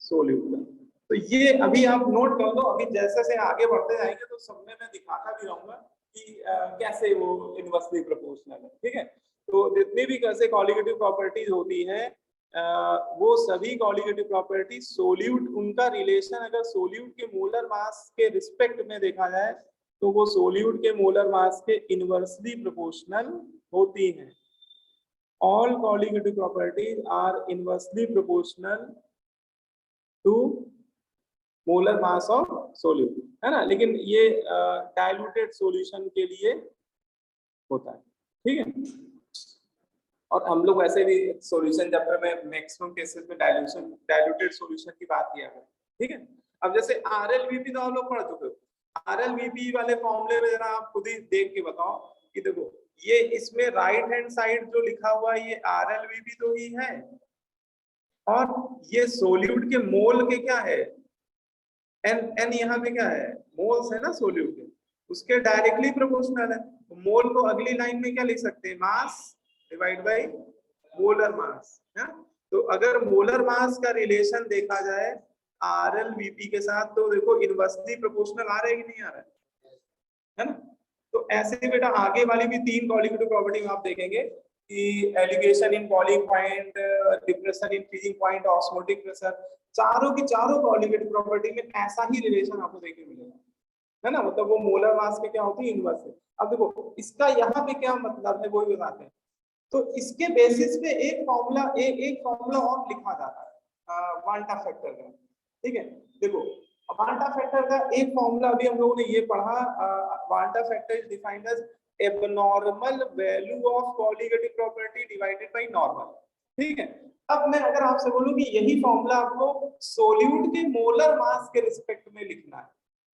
सोल्यूट का। तो ये अभी आप नोट कर लो, अभी जैसे जैसे आगे बढ़ते जाएंगे तो सब में मैं दिखाता भी रहूंगा कि कैसे वो इनवर्सली प्रोपोर्शनल है, ठीक है। तो जितनी भी कैसे कॉन्जुगेटिव प्रॉपर्टीज होती है वो सभी कॉन्जुगेटिव प्रॉपर्टी सोल्यूट, उनका रिलेशन अगर सोल्यूट के मोलर मास के रिस्पेक्ट में देखा जाए तो वो सोल्यूट के मोलर मास के इनवर्सली प्रोपोर्शनल होती हैं। All conjugative properties are inversely proportional to molar mass of solute, है ना। लेकिन ये डाइल्यूटेड सॉल्यूशन के लिए होता है, ठीक है। और हम लोग वैसे भी सॉल्यूशन चैप्टर में मैक्सिमम केसेस में डाइल्यूटेड सॉल्यूशन की बात किया है, ठीक है। अब जैसे RLVP तो आप लोग पढ़ चुके हो, RLVP वाले फॉर्मूले में जरा आप खुद ही देख के बताओ कि देखो ये इसमें राइट हैंड साइड जो लिखा हुआ है ये RLVP तो ही है, और ये सोल्यूट के मोल के क्या है, एन यहाँ पे क्या है, मोल्स है ना सोल्यूट के, उसके डायरेक्टली प्रोपोर्शनल है। तो मोल को अगली लाइन में क्या लिख सकते हैं, mass divide by molar mass, है। तो अगर मोलर मास का रिलेशन देखा जाए RLVP के साथ तो देखो इनवर्सली प्रोपोर्शनल आ रहा है कि नहीं आ रहा है ना। तो ऐसे बेटा आगे वाली भी 3 कॉन्जुगेटिव प्रॉपर्टी में आप देखेंगे कि elevation in boiling point, depression in freezing point, osmotic pressure, चारों की चारों कॉन्जुगेटिव प्रॉपर्टी में ऐसा ही रिलेशन आपको देखने मिलेगा, है ना। मतलब वो मोलर मास के क्या होती है, इनवर्स है। अब देखो इसका यहाँ पे क्या मतलब है वो भी बताते हैं। तो इसके बेसिस पे एक फॉर्मूला और लिखा जाता है वाल्टा फैक्टर का, ठीक है। देखो वाल्टा फैक्टर का एक फॉर्मूला अभी हम लोगों ने ये पढ़ा, वाल्टा factor is defined as abnormal value of conjugative property divided by normal, ठीक है। अब मैं अगर आपसे बोलूं कि यही फॉर्मूला आपको सोल्यूट के मोलर मास के रिस्पेक्ट में लिखना है,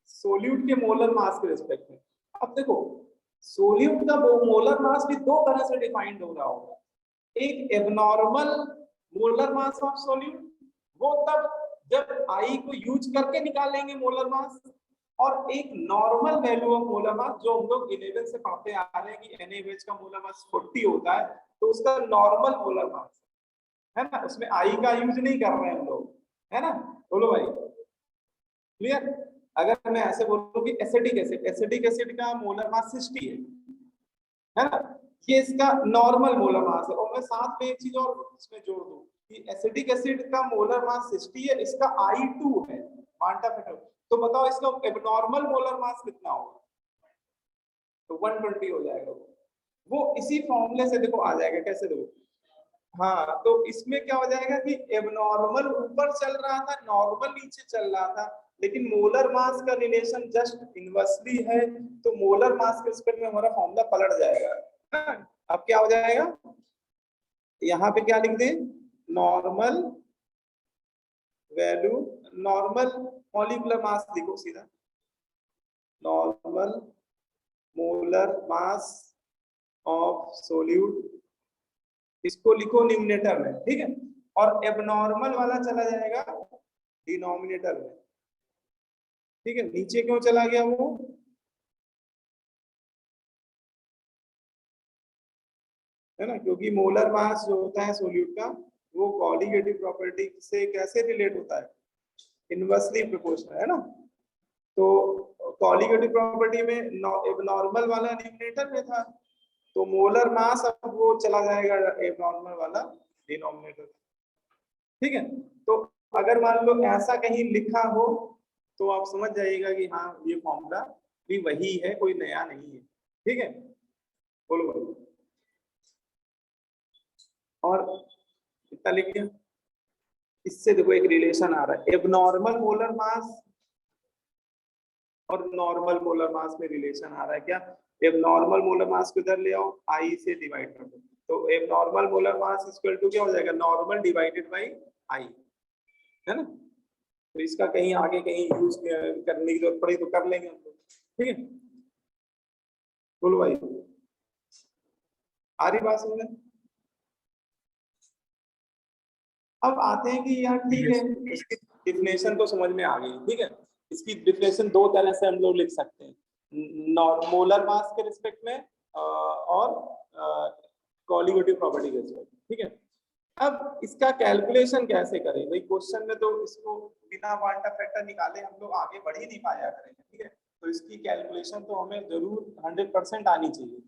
सोल्यूट के मोलर मास के रिस्पेक्ट में। अब देखो सोल्यूट का वो मोलर मास भी 2 तरह से डिफाइंड हो रहा होगा, एक abnormal molar mass of solute, वो तब जब आई को यूज करके निकालेंगे मोलर मास, और एक normal value of molar mass जो हम लोग 11 से पढ़ते आ रहे हैं कि NaOH का मोलर मास 40 होता है, तो उसका नॉर्मल मोलर मास है ना, उसमें आई का यूज नहीं कर रहे हैं हम लोग, है ना। बोलो भाई क्लियर। अगर मैं ऐसे बोलूं कि एसिटिक एसिड का मोलर मास 60 है ना, ये इसका नॉर्मल मोलर मास है। और मैं साथ में एक चीज और इसमें जोड़ दूं कि एसिटिक एसिड का मोलर मास 60 है, इसका I2 है क्वांटा फैक्टर, तो बताओ इसका एबनॉर्मल मोलर मास कितना होगा, तो 120 हो जाएगा। वो इसी फॉर्मूले से देखो आ जाएगा, कैसे देखो, हाँ तो इसमें क्या हो जाएगा कि एबनॉर्मल ऊपर चल रहा था, नॉर्मल नीचे चल रहा था, लेकिन मोलर मास का रिलेशन जस्ट इनवर्सली है, तो मोलर मास के रिस्पेक्ट में हमारा फॉर्मूला पलट जाएगा। अब क्या हो जाएगा, यहाँ पे क्या लिख दें, normal value, normal molecular mass लिखो सीधा, normal molar mass of solute, इसको लिखो न्यूमिनेटर में, ठीक है। और एबनॉर्मल वाला चला जाएगा डिनोमिनेटर में, ठीक है। नीचे क्यों चला गया वो, है ना, क्योंकि मोलर मास जो होता है सोल्यूट का वो कॉन्जुगेटिव प्रॉपर्टी से कैसे रिलेट होता है, इनवर्सली प्रोपोर्शनल, है ना। तो कॉन्जुगेटिव प्रॉपर्टी में एबनॉर्मल वाला न्यूमिनेटर में था, तो मोलर मास अब वो चला जाएगा एबनॉर्मल वाला डिनोमिनेटर, ठीक है। तो अगर मान लो ऐसा कहीं लिखा हो तो आप समझ जाइएगा कि हाँ ये फॉर्मूला भी वही है, कोई नया नहीं है, ठीक है। बोलो बोलो, और कितना लिख दिया, इससे देखो एक रिलेशन आ रहा है, एबनॉर्मल मोलर मास और नॉर्मल मोलर मास में रिलेशन आ रहा है क्या, एब नॉर्मल मोलर मास को इधर ले आओ, आई से डिवाइड कर दो, तो abnormal molar mass equal to क्या हो जाएगा, नॉर्मल डिवाइडेड बाई आई, है ना। तो इसका कहीं आगे कहीं यूज करने की जरूरत पड़ी तो कर लेंगे हम लोग, ठीक है। बोलो भाई, आ रही बात समझ में। अब आते हैं कि यार ठीक है, इसकी डिफिनेशन तो समझ में आ गई, ठीक है। इसकी डिफिनेशन दो तरह से हम लोग लिख सकते हैं, मोलर मास के रिस्पेक्ट में और कोलिगेटिव प्रॉपर्टी के रिस्पेक्ट, ठीक है। अब इसका कैलकुलेशन कैसे करें भाई, क्वेश्चन में तो इसको बिना क्वांटा फैक्टर निकाले हम लोग आगे बढ़ ही नहीं पाया करेंगे, ठीक है। तो इसकी कैलकुलेशन तो हमें जरूर 100% आनी चाहिए।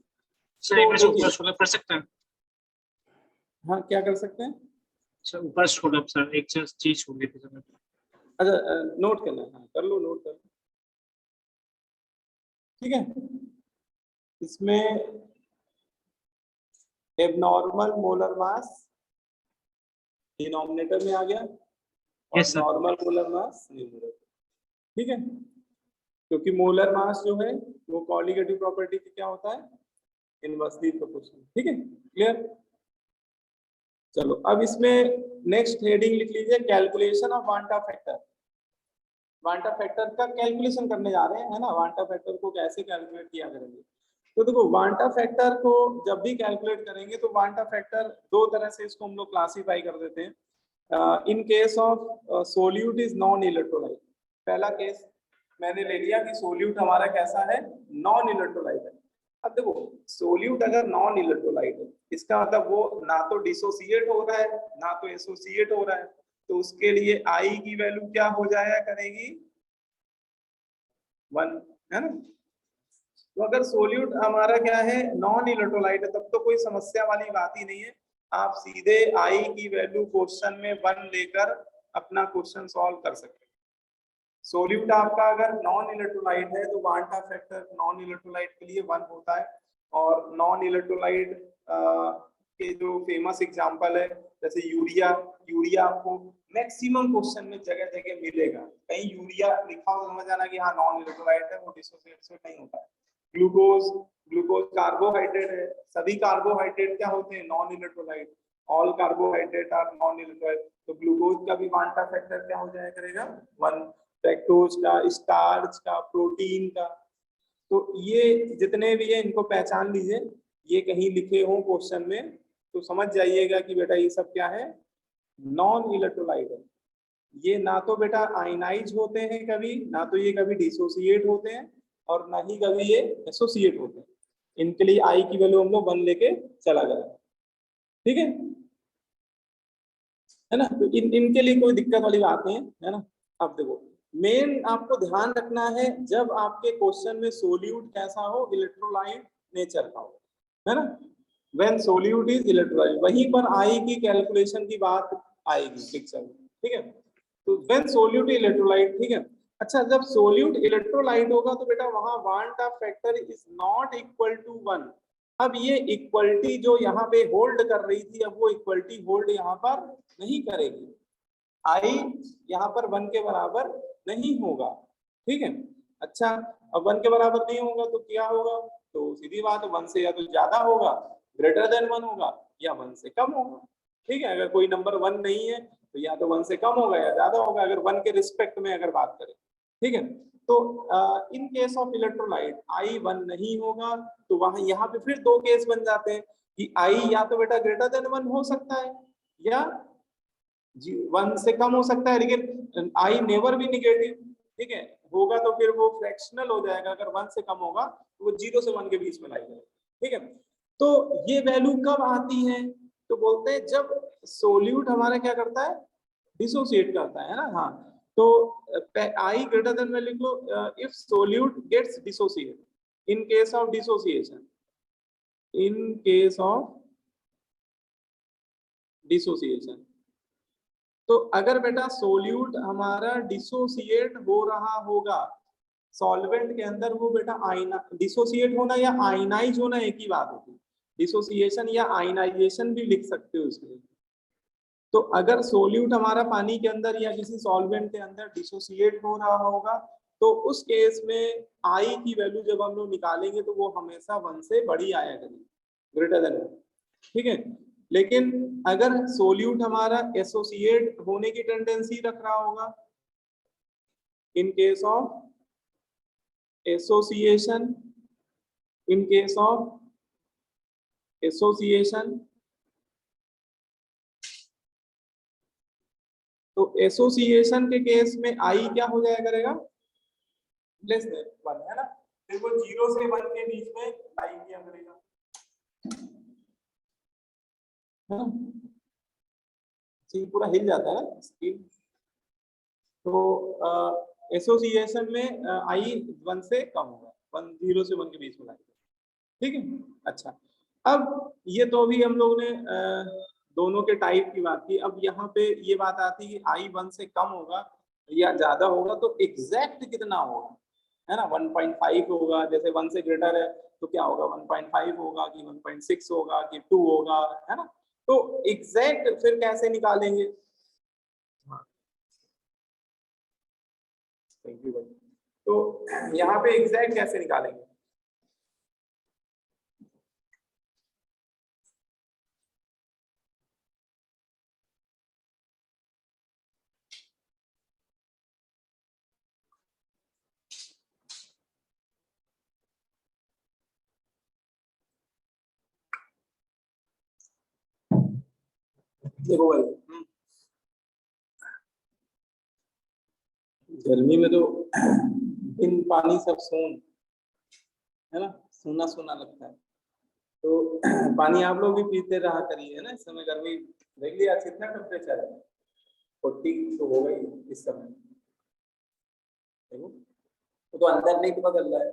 सर एक बार ऊपर स्क्रॉल कर सकते हैं? हाँ क्या कर सकते हैं सर ऊपर स्क्रॉल अप सर, एक चीज हो गई थी सर। अच्छा नोट करना है, हाँ कर लो, नोट कर लो, ठीक है। इसमें एबनॉर्मल मोलर मास डिनोमिनेटर में आ गया और Yes, sir. नॉर्मल मोलर मास न्यूमरेटर, ठीक है। क्योंकि मोलर मास जो है वो कोलिगेटिव प्रॉपर्टी की क्या होता है, इनवर्सली प्रोपोर्शनल, ठीक है, क्लियर। चलो अब इसमें नेक्स्ट हेडिंग लिख लीजिए, calculation of van't factor. वांटा factor का कैलकुलेशन करने जा रहे हैं, है ना। वांटा फैक्टर को कैसे कैलकुलेट किया करेंगे, तो देखो वांटा फैक्टर को जब भी कैलकुलेट करेंगे तो वांटा फैक्टर दो तरह से इसको हम लोग क्लासीफाई कर देते हैं। इन case of solute is non electrolyte, पहला केस मैंने ले लिया कि सोल्यूट हमारा कैसा है, नॉन इलेक्ट्रोलाइट है। अब देखो सोल्यूट अगर नॉन इलेक्ट्रोलाइट है, इसका मतलब वो ना तो डिसोसिएट हो रहा है ना तो एसोसिएट हो रहा है, तो उसके लिए आई की वैल्यू क्या हो जाया करेगी, 1, है ना। तो अगर सोल्यूट हमारा क्या है, नॉन इलेक्ट्रोलाइट है, तब तो कोई समस्या वाली बात ही नहीं है, आप सीधे आई की वैल्यू क्वेश्चन में 1 लेकर अपना क्वेश्चन सॉल्व कर सकते हैं। सोल्यूट आपका अगर नॉन इलेक्ट्रोलाइट है तो वांटा फैक्टर नॉन इलेक्ट्रोलाइट के लिए 1 होता है, और नॉन इलेक्ट्रोलाइट के जो फेमस एग्जांपल है जैसे यूरिया, यूरिया आपको मैक्सिमम क्वेश्चन में जगह जगह मिलेगा, कहीं यूरिया लिखा हो समझ आना कि हाँ नॉन इलेक्ट्रोलाइट है, वो डिसोसिएट नहीं होता है। ग्लूकोज, ग्लूकोज कार्बोहाइड्रेट है, सभी कार्बोहाइड्रेट क्या होते हैं, non electrolyte, all carbohydrate are non electrolyte, तो ग्लूकोज का भी वांटा फैक्टर क्या हो जाया करेगा, 1। लैक्टोज का, स्टार्च का, प्रोटीन का, तो ये जितने भी है इनको पहचान लीजिए, ये कहीं लिखे हो क्वेश्चन में तो समझ जाइएगा कि बेटा ये सब क्या है, नॉन इलेक्ट्रोलाइट है। ये ना तो बेटा आयनाइज होते हैं कभी, ना तो ये कभी डिसोसिएट होते हैं, और ना ही कभी ये एसोसिएट होते हैं। इनके लिए आई की वैल्यू हम लोग 1 लेके चला गया, ठीक है ना। तो इनके लिए कोई दिक्कत वाली बात नहीं है ना। अब देखो मेन आपको ध्यान रखना है, जब आपके क्वेश्चन में सोल्यूट कैसा हो, इलेक्ट्रोलाइट नेचर का हो, है ना। व्हेन सोल्यूट इज इलेक्ट्रोलाइट, वहीं पर आई की कैलकुलेशन की बात आएगी पिक्चर में, ठीक है। तो व्हेन सोल्यूट इलेक्ट्रोलाइट, ठीक है। अच्छा जब सोल्यूट इलेक्ट्रोलाइट होगा तो बेटा वहां van't factor is not equal to 1। अब ये इक्वलिटी जो यहाँ पे होल्ड कर रही थी, अब वो इक्वलिटी होल्ड यहाँ पर नहीं करेगी, आई यहाँ पर 1 के बराबर नहीं होगा, ठीक है। अच्छा अब 1 के बराबर नहीं होगा तो क्या होगा, तो सीधी बात है 1 से या तो ज्यादा होगा, ग्रेटर देन 1 होगा, या 1 से कम होगा, ठीक है। अगर कोई नंबर 1 नहीं है तो या तो 1 से कम होगा या ज्यादा होगा, अगर 1 के रिस्पेक्ट में अगर बात करें, ठीक है। तो इन केस ऑफ इलेक्ट्रोलाइट आई 1 नहीं होगा, तो वहां यहाँ पे फिर दो केस बन जाते हैं कि आई या तो बेटा ग्रेटर देन 1 हो सकता है या 1 से कम हो सकता है, लेकिन आई नेवर भी निगेटिव, ठीक है। होगा तो फिर वो फ्रैक्शनल हो जाएगा, अगर 1 से कम होगा तो वो 0 से 1 के बीच में लाएगा, ठीक है। तो ये वैल्यू कब आती है, तो बोलते हैं जब सोल्यूट हमारा क्या करता है, डिसोसिएट करता है ना। हाँ तो आई ग्रेटर देन में लिख लो, if solute gets dissociate, in case of dissociation, in case of dissociation. तो अगर बेटा सोल्यूट हमारा डिसोसिएट हो रहा होगा सॉल्वेंट के अंदर, वो बेटा आयना डिसोसिएट होना या आयनाइज होना एक ही बात होती है, डिसोसिएशन या आयनाइजेशन भी लिख सकते हो इसमें। तो अगर सोल्यूट हमारा पानी के अंदर या किसी सॉल्वेंट के अंदर डिसोसिएट हो रहा होगा तो उस केस में आई की वैल्यू जब हम लोग निकालेंगे तो वो हमेशा 1 से बड़ी आया करेगी, ग्रेटर देन 1, ठीक है। लेकिन अगर सोल्यूट हमारा एसोसिएट होने की टेंडेंसी रख रहा होगा, इन case of association, in case of association, तो एसोसिएशन के केस में आई क्या हो जाया करेगा, लेस देन 1, है ना। देखो 0 से 1 के बीच में आई क्या करेगा, है ना, स्क्रीन पूरा हिल जाता है ना स्क्रीन। तो एसोसिएशन में आई 1 से कम होगा, 0 से 1 के बीच में लाएगा, ठीक है। अच्छा, अब ये तो अभी हम लोग ने दोनों के टाइप की बात की। अब यहाँ पे ये बात आती है कि आई 1 से कम होगा या ज्यादा होगा तो एग्जैक्ट कितना होगा, है ना। 1.5 होगा, जैसे 1 से ग्रेटर है तो क्या होगा, 1.5 होगा कि 1.6 होगा कि 2 होगा, है ना। तो एग्जैक्ट फिर कैसे निकालेंगे, थैंक यू भाई। तो यहाँ पे एग्जैक्ट कैसे निकालेंगे, देखो भाई, गर्मी में तो बिन पानी सब सून, है ना, सूना सूना लगता है। तो पानी आप लोग भी पीते रहा करिए, है ना। इस समय गर्मी देख लिया कितना टेम्परेचर है, 40 तो हो गई इस समय, देखो तो अंदर नहीं पता चल रहा है,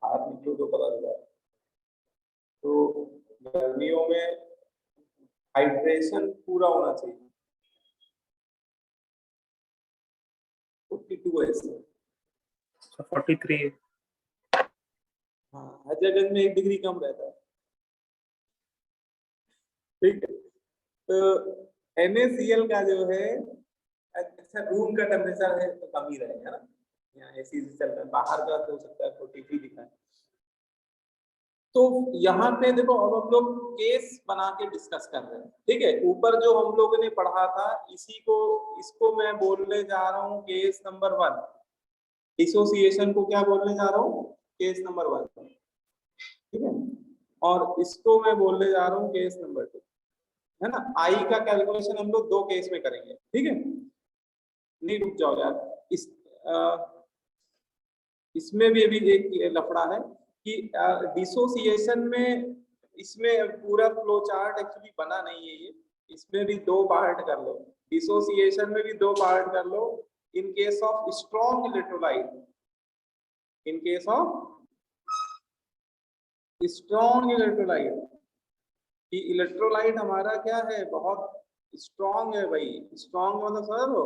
हाथ निकलो तो पता चल रहा है। तो गर्मियों में हाइड्रेशन पूरा होना चाहिए, 42 है इसमें, 43 है। हाँ, हर जगह में 1 डिग्री कम रहता है, ठीक है। तो NaCl का जो है, अच्छा रूम का टेम्परेचर है तो कम ही रहेगा ना, यहाँ एसी चल रहा है, बाहर का तो हो सकता है 43 दिखाए। तो यहाँ पे देखो अब हम लोग केस बना के डिस्कस कर रहे हैं, ठीक है। ऊपर जो हम लोगों ने पढ़ा था इसी को, इसको मैं बोलने जा रहा हूँ केस नंबर 1, डिसोसिएशन को क्या बोलने जा रहा हूँ, केस नंबर 1, ठीक है। और इसको मैं बोलने जा रहा हूँ केस नंबर 2, है ना। आई का कैलकुलेशन हम लोग 2 केस में करेंगे, ठीक है। नहीं रुक जाओ यार, इसमें भी अभी एक लफड़ा है कि डिसोसिएशन में इसमें पूरा फ्लो चार्ट एक्चुअली बना नहीं है ये, इसमें भी 2 पार्ट कर लो, डिसोसिएशन में भी 2 पार्ट कर लो। In case of strong electrolyte, in case of strong electrolyte, कि इलेक्ट्रोलाइट हमारा क्या है, बहुत स्ट्रॉन्ग है भाई। स्ट्रॉन्ग मतलब समझ लो,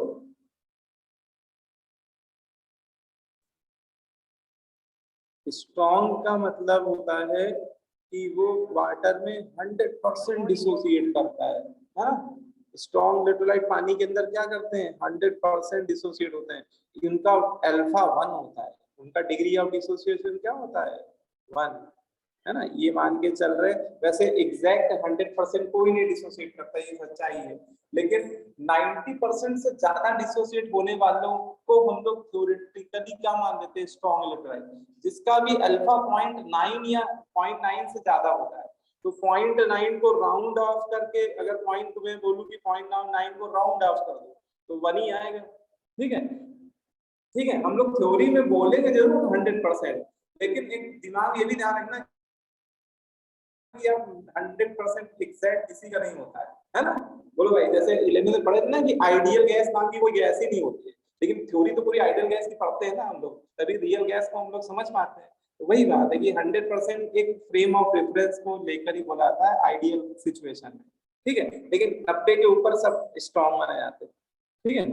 स्ट्रॉन्ग का मतलब होता है कि वो वाटर में 100% डिसोसिएट करता है ना। स्ट्रॉन्ग इलेक्ट्रोलाइट पानी के अंदर क्या करते हैं, 100% डिसोसिएट होते हैं। उनका अल्फा 1 होता है, उनका डिग्री ऑफ डिसोसिएशन क्या होता है, 1, है ना। ये मान के चल रहे, वैसे एग्जैक्ट 100% कोई नहीं डिसोसिएट करता, ये सच्चाई है। लेकिन 90% से ज्यादा डिसोसिएट होने वालों को हम लोग थ्योरेटिकली क्या मान लेते हैं, स्ट्रॉन्ग इलेक्ट्रोलाइट, जिसका भी अल्फा 0.9 या 0.9 से ज्यादा होता है। तो 0.9 को राउंड ऑफ करके, अगर पॉइंट में बोलूं कि 0.9 को राउंड ऑफ कर दो तो 1 ही आएगा, ठीक है। ठीक है, हम लोग थ्योरी में बोलेंगे जरूर 100%, लेकिन एक दिमाग ये भी ध्यान रखना कि आप 100% एग्जैक्ट किसी का नहीं होता है ना। बोलो भाई, जैसे 11 में पढ़े थे ना कि आइडियल गैस नाम की कोई गैस ही नहीं होती है, लेकिन थ्योरी तो पूरी आइडियल गैस की पढ़ते हैं ना हम लोग, तभी रियल गैस को हम लोग समझ पाते हैं। तो वही बात है कि 100% एक फ्रेम ऑफ रेफरेंस को लेकर ही बोला जाता है आइडियल सिचुएशन में, ठीक है। लेकिन 90 के ऊपर सब स्ट्रॉन्ग माने जाते हैं, ठीक है।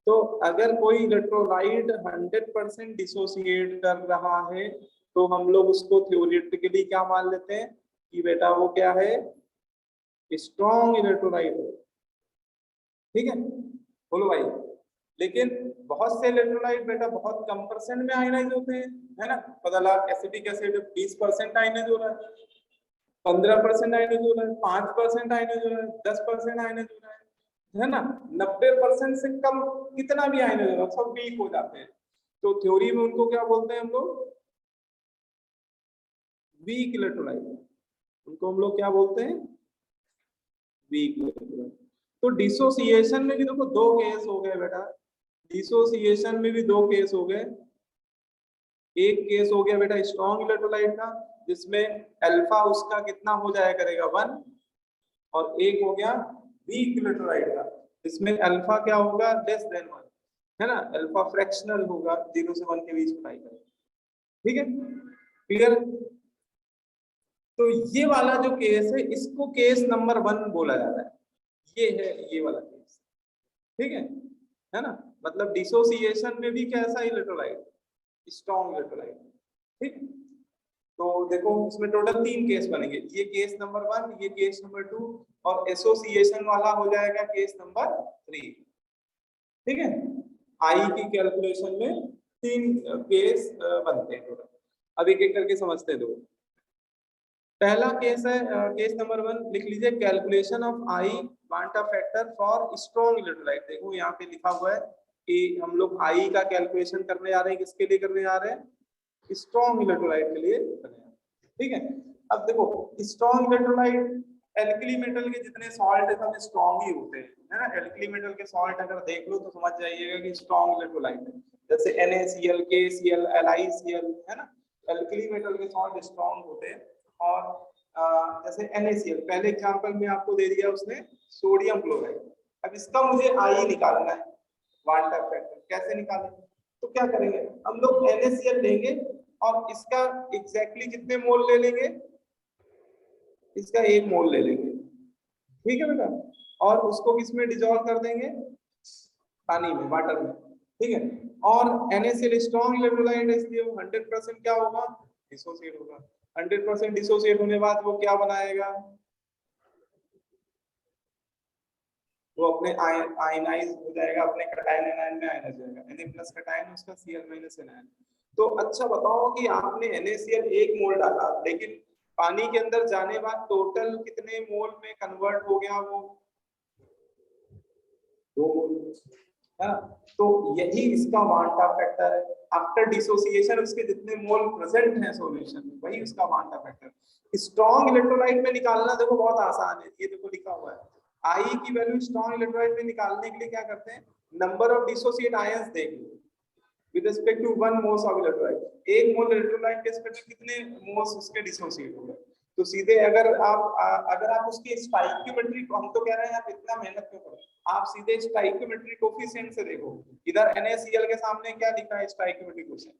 तो अगर कोई इलेक्ट्रोलाइट 100% डिसोसिएट कर रहा है तो हम लोग उसको थ्योरेटिकली क्या मान लेते हैं कि बेटा वो क्या है, स्ट्रॉन्ग इलेक्ट्रोलाइट है, ठीक है। बोलो भाई, लेकिन बहुत से इलेक्ट्रोलाइट बेटा बहुत कम परसेंट में आयनाइज होते हैं, है ना। पता लगा एसिटिक एसिड 20% आयनाइज हो रहा है, 15% आयनाइज हो रहा है, 5% आयनाइज हो रहा है, 10% आयनाइज हो रहा है ना। 90% से कम कितना भी आयनाइज हो रहा है सब वीक हो जाते हैं। तो थ्योरी में उनको क्या बोलते हैं हम लोग, वीक इलेक्ट्रोलाइट। उनको हम लोग क्या बोलते हैं, वीक इलेक्ट्रोलाइट। तो डिसोसिएशन में भी देखो दो केस हो गए बेटा, डिसोसिएशन में भी दो केस हो गए। एक केस हो गया बेटा स्ट्रॉन्ग इलेक्ट्रोलाइट का, जिसमें अल्फा उसका कितना हो जाया करेगा 1, और एक हो गया वीक इलेक्ट्रोलाइट का, जिसमें अल्फा क्या होगा लेस देन 1, है ना। अल्फा फ्रैक्शनल होगा, 0 से 1 के बीच में करेगा। ठीक है, क्लियर। तो ये वाला जो केस है इसको केस नंबर 1 बोला जाता है, ये है ये वाला केस। ठीक है ना। मतलब डिसोसिएशन में भी कैसा इलेक्ट्रोलाइट, स्ट्रॉन्ग इलेक्ट्रोलाइट। ठीक, तो देखो इसमें टोटल 3 केस बनेंगे, ये केस नंबर 1, ये केस नंबर 2, और एसोसिएशन वाला हो जाएगा केस नंबर 3। ठीक है, आई की कैलकुलेशन में 3 केस बनते हैं टोटल। अब एक एक करके समझते हैं। दो पहला केस है केस नंबर 1, लिख लीजिए, calculation of I quanta factor for strong electrolyte. देखो यहाँ पे लिखा हुआ है कि हम लोग आई का कैलकुलेशन करने जा रहे हैं, किसके लिए करने जा रहे हैं, स्ट्रॉन्ग इलेक्ट्रोलाइट के लिए करने जा रहे हैं। ठीक है, अब देखो स्ट्रॉन्ग इलेक्ट्रोलाइट, एल्कली मेटल के जितने सॉल्ट है सब स्ट्रॉन्ग ही होते हैं, है ना। एल्कली मेटल के सॉल्ट अगर देख लो तो समझ जाइएगा कि स्ट्रॉन्ग इलेक्ट्रोलाइट है, जैसे NaCl, KCl, LiCl, है ना। एल्कली मेटल के सॉल्ट स्ट्रॉन्ग होते हैं। और जैसे NaCl, पहले एग्जांपल में आपको दे दिया उसने सोडियम क्लोराइड। अब इसका मुझे आई निकालना है, क्वांटा फैक्टर कैसे निकालें, तो क्या करेंगे हम लोग NaCl लेंगे और इसका एग्जैक्टली कितने मोल ले लेंगे, इसका 1 मोल ले लेंगे। ठीक है बेटा, और उसको किसमें डिसॉल्व कर देंगे, पानी में, वाटर में। ठीक है, और NaCl स्ट्रॉन्ग इलेक्ट्रोलाइट है इसलिए 100% क्या होगा, डिसोसिएट होगा। 100% डिसोसिएट होने के बाद वो क्या बनाएगा, वो अपने आयनाइज हो जाएगा, अपने कटायन आयन में आयनाइज हो जाएगा। Na+ कटायन उसका Cl- anion। तो अच्छा बताओ कि आपने NaCl 1 मोल डाला, लेकिन पानी के अंदर जाने बाद टोटल कितने मोल में कन्वर्ट हो गया, वो 2 मोल, है। तो यही इसका क्वांटा फैक्टर है। आफ्टर डिसोसिएशन उसके जितने मोल प्रेजेंट हैं सॉल्यूशन में, वही उसका क्वांटा फैक्टर। स्ट्रॉन्ग इलेक्ट्रोलाइट में निकालना देखो बहुत आसान है, ये देखो लिखा हुआ है, आई की वैल्यू स्ट्रॉन्ग इलेक्ट्रोलाइट में निकालने के लिए क्या करते हैं, नंबर ऑफ डिसोसिएट आयंस देख लो with respect to 1 moles of electrolyte. 1 mole electrolyte के रिस्पेक्ट में कितने मोल्स उसके डिसोसिएट हो गए। तो सीधे अगर आप उसकी स्टाइकियोमेट्री को, हम तो कह रहे हैं आप इतना मेहनत क्यों करो, आप सीधे स्टाइकियोमेट्री कोफिशिएंट से देखो। इधर NaCl के सामने क्या लिखा है स्टाइकियोमेट्री कोफिशिएंट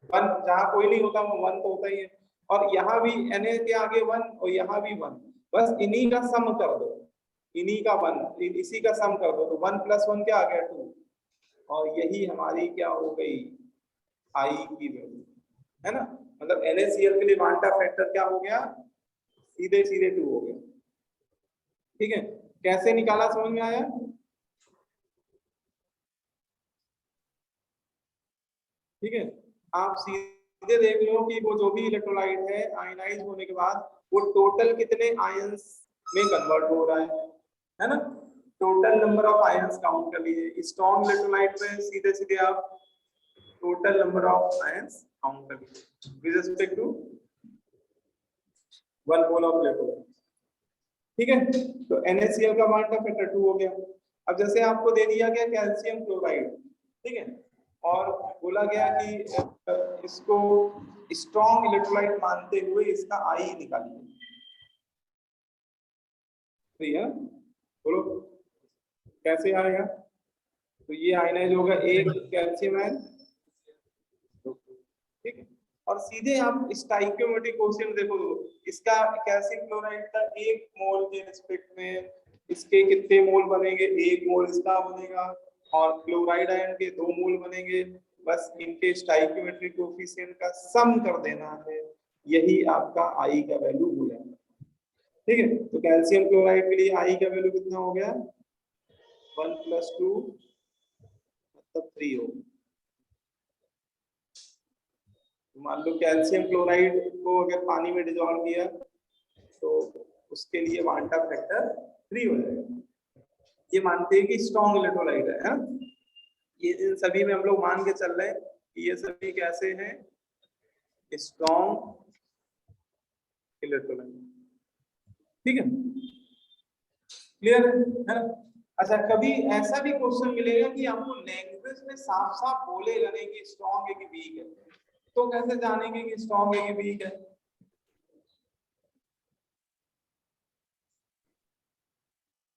1, जहां कोई नहीं होता वो 1 तो होता ही है, और यहाँ भी Na के आगे 1 और यहाँ भी 1, बस इन्हीं का सम कर दो, इन्हीं का 1, इसी का सम कर दो, तो 1 + 1 क्या आ गया 2, और यही हमारी क्या हो गई आई की वैल्यू, है ना। मतलब NaCl के लिए क्वांटा फैक्टर क्या हो गया, सीधे सीधे 2 हो गया। ठीक है, कैसे निकाला समझ में आया। ठीक है, आप सीधे देख लो कि वो जो भी इलेक्ट्रोलाइट है आयनाइज होने के बाद वो टोटल कितने आयंस में कन्वर्ट हो रहा है ना। Total number of ions count कर लीजिए। स्ट्रॉन्ग इलेक्ट्रोलाइट में सीधे सीधे आप total number of ions count कर लीजिए with respect to 1 mole of electrolyte. ठीक है, तो NaCl का क्वांटा फैक्टर 2 हो गया। अब जैसे आपको दे दिया गया कैल्शियम क्लोराइड, ठीक है, और बोला गया कि इसको स्ट्रॉन्ग इलेक्ट्रोलाइट मानते हुए इसका आई निकालिए। ठीक है, बोलो कैसे आएगा। तो ये आयनाइज होगा 1 कैल्शियम आयन, ठीक है, और सीधे आप स्टाइकियोमेट्री कोएफिशिएंट देखो, इसका कैल्शियम क्लोराइड का 1 मोल के रिस्पेक्ट में इसके कितने मोल बनेंगे, 1 मोल इसका बनेगा, और क्लोराइड आयन के 2 मोल बनेंगे। बस इनके स्टाइकियोमेट्री कोएफिशिएंट का सम कर देना है, यही आपका आई का वैल्यू हो जाएगा। ठीक है, तो कैल्शियम क्लोराइड के लिए आई का वैल्यू कितना हो गया, 1 + 2 तब 3 हो। मान लो कैल्शियम क्लोराइड को अगर पानी में डिजोल्व किया तो उसके लिए वांटा फैक्टर 3 हो जाएगा। ये मानते हैं कि स्ट्रॉन्ग इलेक्ट्रोलाइट है, हाँ? ये इन सभी में हम लोग मान के चल रहे हैं कि ये सभी कैसे हैं, स्ट्रॉन्ग इलेक्ट्रोलाइट। ठीक है, क्लियर है ना? अच्छा, कभी ऐसा भी क्वेश्चन मिलेगा कि आपको लैंग्वेज में साफ साफ बोलेगा नहीं कि स्ट्रॉन्ग है कि वीक है, तो कैसे जानेंगे कि स्ट्रॉन्ग है कि वीक है?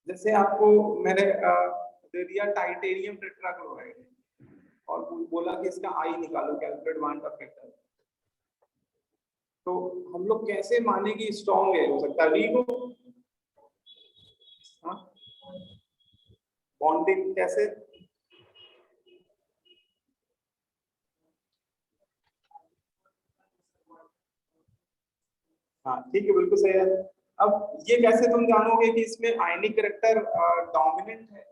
जैसे आपको मैंने दे दिया टाइटेनियम टेट्राक्लोराइड और बोला कि इसका आई निकालो, कैलकुलेट वांटा फैक्टर, तो हम लोग कैसे माने कि स्ट्रॉन्ग है? हो सकता है वीक हो। हाँ, बॉन्डिंग कैसे? हाँ ठीक है, बिल्कुल सही है। अब ये कैसे तुम जानोगे कि इसमें आयनिक कैरेक्टर डोमिनेंट है?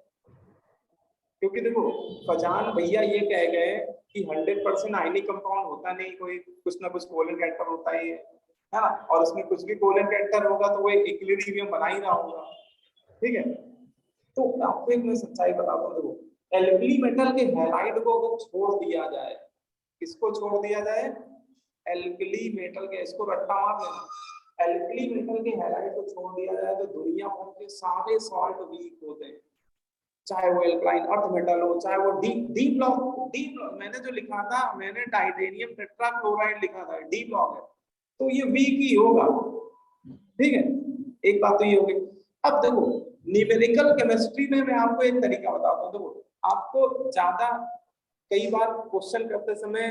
क्योंकि देखो फजान भैया ये कह गए कि 100% आयनिक कंपाउंड होता नहीं, कोई कुछ ना कुछ कोलन कैरेक्टर होता ही है ना, और उसमें कुछ भी कोलन कैरेक्टर होगा तो वो इक्विलिब्रियम बना ही रहा होगा। ठीक है, तो आपको एक मैं सच्चाई बताता हूँ। देखो एल्कली मेटल के हैलाइड को अगर छोड़ दिया जाए, किसको छोड़ दिया जाए? एल्कली मेटल के, इसको रट्टा मार लेना, एल्कली मेटल के हैलाइड को छोड़ दिया जाए तो दुनिया भर के सारे सॉल्ट वीक होते हैं, चाहे वो एल्कलाइन अर्थ मेटल हो, चाहे वो डी ब्लॉक मैंने जो लिखा था, मैंने टाइटेनियम टेट्राक्लोराइड लिखा था, डी ब्लॉक है, तो ये वीक ही होगा। ठीक है, एक बात तो ये होगी। अब देखो न्यूमेरिकल केमिस्ट्री में मैं आपको एक तरीका बताता हूँ। देखो आपको ज्यादा कई बार क्वेश्चन करते समय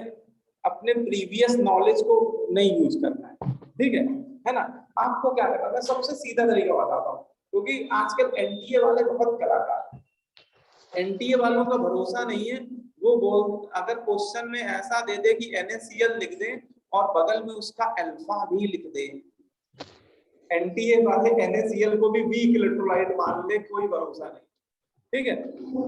अपने प्रीवियस नॉलेज को नहीं यूज करना है, ठीक है ना? आपको क्या करना है, सबसे सीधा तरीका बताता हूँ, क्योंकि आजकल एनटीए वाले बहुत कलाकार, एनटीए वालों का भरोसा नहीं है। वो बोल अगर क्वेश्चन में ऐसा दे दे कि NaCl लिख दे और बगल में उसका अल्फा भी लिख दे, एनटीए वाले NaCl को भी वीक इलेक्ट्रोलाइट मान ले, कोई भरोसा नहीं। ठीक है,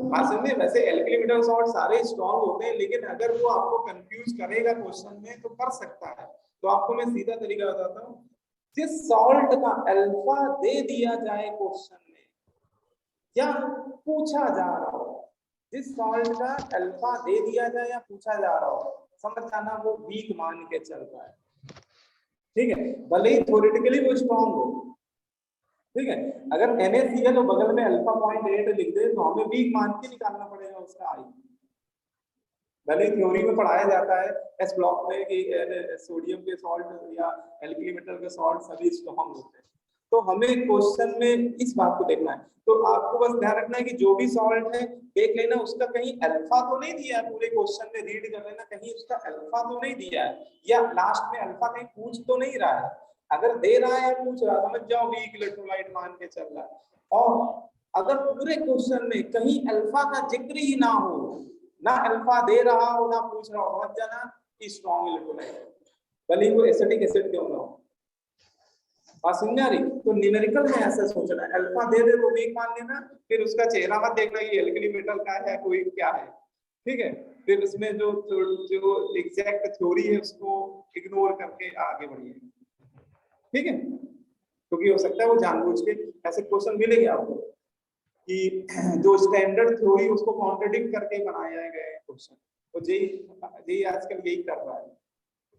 बात समझे? वैसे एल्कली मेटल सॉल्ट सारे स्ट्रॉन्ग होते हैं, लेकिन अगर वो आपको कंफ्यूज करेगा क्वेश्चन में तो कर सकता है। तो आपको मैं सीधा तरीका बताता हूँ, जिस सॉल्ट का अल्फा दे दिया जाए क्वेश्चन में या पूछा जा रहा हो, जिस सॉल्ट का अल्फा दे दिया जाए या पूछा जा रहा हो, समझ जाना वो वीक मान के चल रहा है। ठीक है, भले ही थ्योरेटिकली वो स्ट्रॉन्ग हो। ठीक है, अगर NaCl और बगल में अल्फा 0.8 लिख दे तो हमें वीक मान के निकालना पड़ेगा उसका आई। भले थ्योरी में पढ़ाया जाता है एस ब्लॉक में कि सोडियम के सॉल्ट या एल्कली मेटल के सॉल्ट सभी स्ट्रॉन्ग होते हैं, तो हमें क्वेश्चन में इस बात को देखना है। तो आपको बस ध्यान रखना है कि जो भी सॉल्ट है देख लेना उसका कहीं अल्फा तो नहीं दिया है, पूरे क्वेश्चन में रीड कर लेना कहीं उसका अल्फा तो नहीं दिया है, या लास्ट में अल्फा कहीं पूछ तो नहीं रहा है। अगर दे रहा है पूछ रहा, समझ जाओ वीक इलेक्ट्रोलाइट मान के चल रहा है। और अगर पूरे क्वेश्चन में कहीं अल्फा का जिक्र ही ना हो, ना अल्फा दे रहा हो ना पूछ रहा हो, समझ जाना कि स्ट्रॉन्ग इलेक्ट्रोलाइट, भले वो एसिटिक एसिड क्यों ना हो। बात समझ आ रही? तो न्यूमेरिकल में ऐसा सोचना है, अल्फा दे दे तो वीक मान लेना, फिर उसका चेहरा मत देखना ये एल्कली मेटल का है कोई क्या है। ठीक है, फिर उसमें जो एग्जैक्ट थ्योरी है उसको इग्नोर करके आगे बढ़िए। ठीक है, क्योंकि हो सकता है वो जानबूझ के ऐसे क्वेश्चन मिलेंगे आपको कि जो स्टैंडर्ड थ्योरी उसको कॉन्ट्रडिक्ट करके बनाया गया है क्वेश्चन। तो जेई आजकल यही कर रहा है,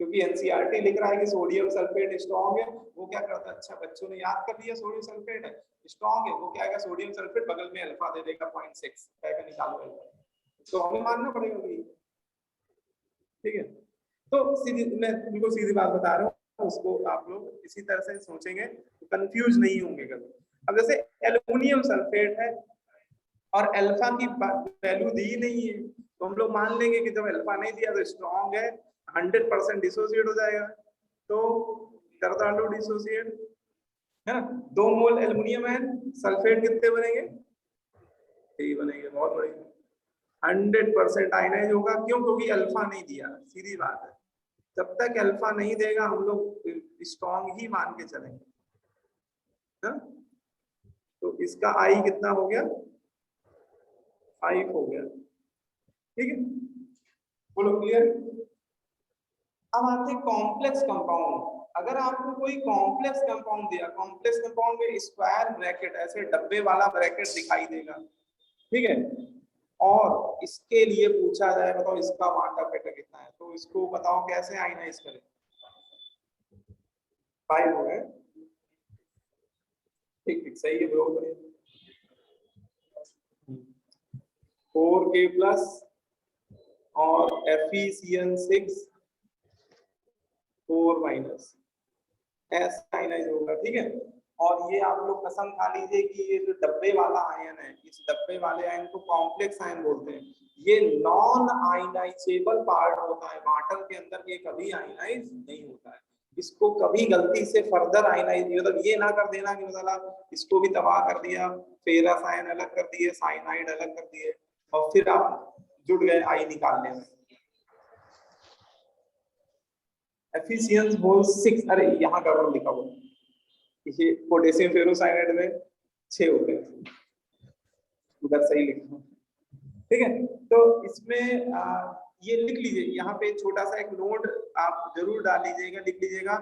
क्योंकि एनसीईआरटी लिख रहा है कि सोडियम सल्फेट स्ट्रॉन्ग है, वो क्या करता है, अच्छा बच्चों ने याद कर लिया सोडियम सल्फेट है स्ट्रॉन्ग है, वो क्या है सोडियम सल्फेट बगल में अल्फा दे देगा 0.6 कहेगा निकालो अल्फा, तो हमें मानना पड़ेगा भाई। ठीक है, तो सीधी मैं तुमको सीधी बात बता रहा हूँ, उसको आप लोग इसी तरह से सोचेंगे तो कंफ्यूज नहीं होंगे कभी। अब जैसे एल्युमिनियम सल्फेट है और अल्फा की वैल्यू दी नहीं है, तो हम लोग मान लेंगे कि जब अल्फा नहीं दिया तो स्ट्रॉन्ग है, 100% डिसोसिएट हो जाएगा। तो कर डालो डिसोसिएट, है ना? 2 मोल एल्युमिनियम है, सल्फेट कितने बनेंगे? 3 बनेंगे, बहुत बढ़िया। 100% आयनाइज होगा, क्यों? क्योंकि अल्फा नहीं दिया, सीधी बात है। जब तक अल्फा नहीं देगा हम लोग स्ट्रॉन्ग ही मान के चलेंगे, है? तो इसका आई कितना हो गया? 5 हो गया। ठीक है, बोलो क्लियर। अब आते हैं कॉम्प्लेक्स कंपाउंड। अगर आपको कोई कॉम्प्लेक्स कंपाउंड दिया, कॉम्प्लेक्स कंपाउंड में स्क्वायर ब्रैकेट ऐसे डब्बे वाला ब्रैकेट दिखाई देगा, ठीक है, और इसके लिए पूछा जाए बताओ इसका वाटर फैक्टर कितना है, तो इसको बताओ कैसे आयनाइज करें। 5 हो गए, ठीक ठीक सही है ब्रो। 4K प्लस और FeCN6 4 माइनस ऐसा आयनाइज होगा, ठीक है। और ये आप लोग कसम खा लीजिए कि ये जो डब्बे वाला आयन है, इस डब्बे वाले आयन को कॉम्प्लेक्स आयन बोलते हैं। ये नॉन आयनाइजेबल पार्ट होता है, वाटर के अंदर ये कभी आयनाइज नहीं होता है। इसको कभी गलती से फर्दर आयनाइज मतलब ये ना कर देना कि मतलब इसको भी तबाह कर दिया, फेरस आयन अलग कर दिए, साइनाइड अलग कर दिए और फिर आप जुड़ गए आई निकालने में। FeCN6 अरे यहाँ का रोल लिखा हुआ, ये पोटेशियम फेरोसाइनाइड में 6 होते हैं, उधर सही लिखा, ठीक है। तो इसमें ये लिख लीजिए, यहाँ पे छोटा सा एक नोट आप जरूर डाल लीजिएगा, लिख लीजिएगा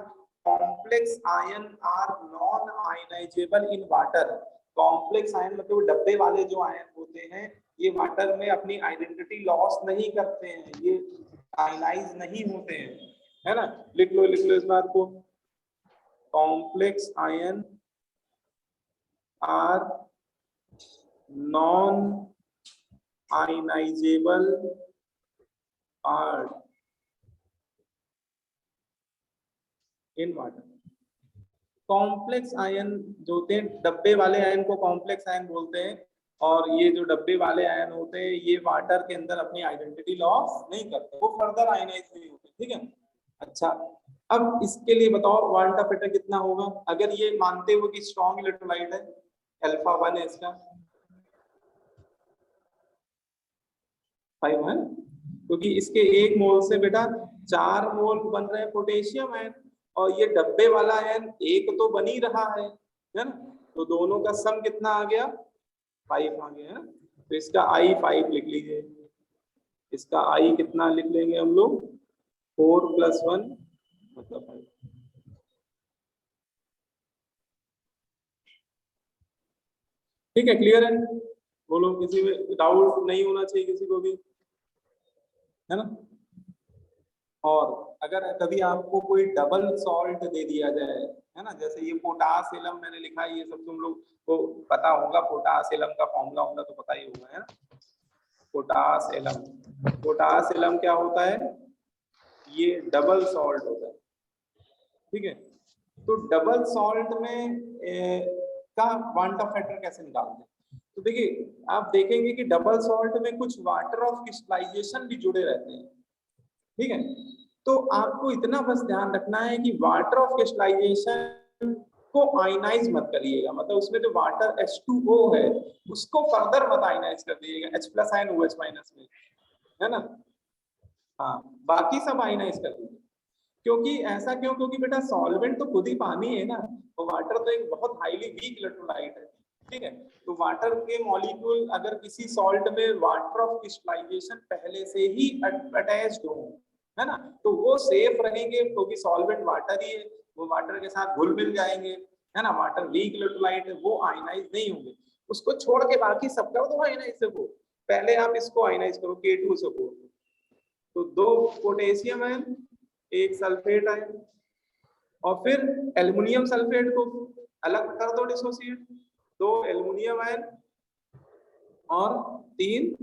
complex ion are non ionisable in water. Complex ion मतलब डब्बे वाले जो आयन होते हैं ये वाटर में अपनी आइडेंटिटी लॉस नहीं करते हैं, ये आयनाइज नहीं होते हैं, है ना। लिख लो इस बात को, complex ion are non ionisable part in water. Complex ion जो होते हैं, डब्बे वाले आयन को कॉम्प्लेक्स आयन बोलते हैं, और ये जो डब्बे वाले आयन होते हैं ये वाटर के अंदर अपनी आइडेंटिटी लॉस नहीं करते, वो फर्दर आयनाइज नहीं होते, ठीक है। अच्छा, अब इसके लिए बताओ क्वांटा फैक्टर कितना होगा। अगर ये मानते हो कि स्ट्रॉन्ग इलेक्ट्रोलाइट है, अल्फा 1 है इसका 5 है, क्योंकि इसके 1 मोल से बेटा 4 मोल बन रहे हैं पोटेशियम आयन, और ये डब्बे वाला आयन एक तो बन ही रहा है ना, तो दोनों का सम कितना आ गया 5 आ गया है। तो इसका I5 लिख लीजिए, इसका I कितना लिख लेंगे हम लोग 4 + 1 मतलब 5। ठीक है, क्लियर है, बोलो किसी में डाउट नहीं होना चाहिए किसी को भी, है ना। और अगर कभी आपको कोई डबल सॉल्ट दे दिया जाए, है ना, जैसे ये पोटास एलम मैंने लिखा है, ये सब तुम लोग को पता होगा, पोटास एलम का फॉर्मूला होगा तो पता ही होगा, है ना। पोटास एलम क्या होता है, ये डबल सॉल्ट होता है, ठीक है। तो डबल सॉल्ट में का क्वांटम फैक्टर कैसे निकालते हैं, तो देखिए आप देखेंगे कि डबल सॉल्ट में कुछ वाटर ऑफ क्रिस्टलाइजेशन भी जुड़े रहते हैं, ठीक है। तो आपको इतना बस ध्यान रखना है कि वाटर ऑफ क्रिस्टलाइजेशन को आयनाइज मत करिएगा, मतलब उसमें जो वाटर H2O है उसको फर्दर मत आयनाइज कर दीजिएगा H+ आयन OH- में, है ना। हाँ, बाकी सब आयनाइज कर दीजिए, क्योंकि ऐसा क्यों, क्योंकि बेटा सॉल्वेंट तो खुद ही पानी है ना, तो वाटर तो एक बहुत हाईली वीक इलेक्ट्रोलाइट है, ठीक है। तो वाटर के मॉलिक्यूल अगर किसी सॉल्ट में वाटर ऑफ क्रिस्टलाइजेशन पहले से ही अटैच्ड हो, है ना, तो वो सेफ रहेंगे, क्योंकि सॉल्वेंट वाटर ही है, वो वाटर के साथ घुल मिल जाएंगे, है ना। वाटर वीक इलेक्ट्रोलाइट है, वो आयनाइज नहीं होंगे, उसको छोड़ के बाकी सब कर दो आयनाइज से। वो पहले आप इसको आयनाइज करो K2 से, तो 2 पोटेशियम आयन, 1 सल्फेट आयन, और फिर एल्युमिनियम सल्फेट को अलग कर दो डिसोसिएट, 2 एल्युमिनियम आयन और 3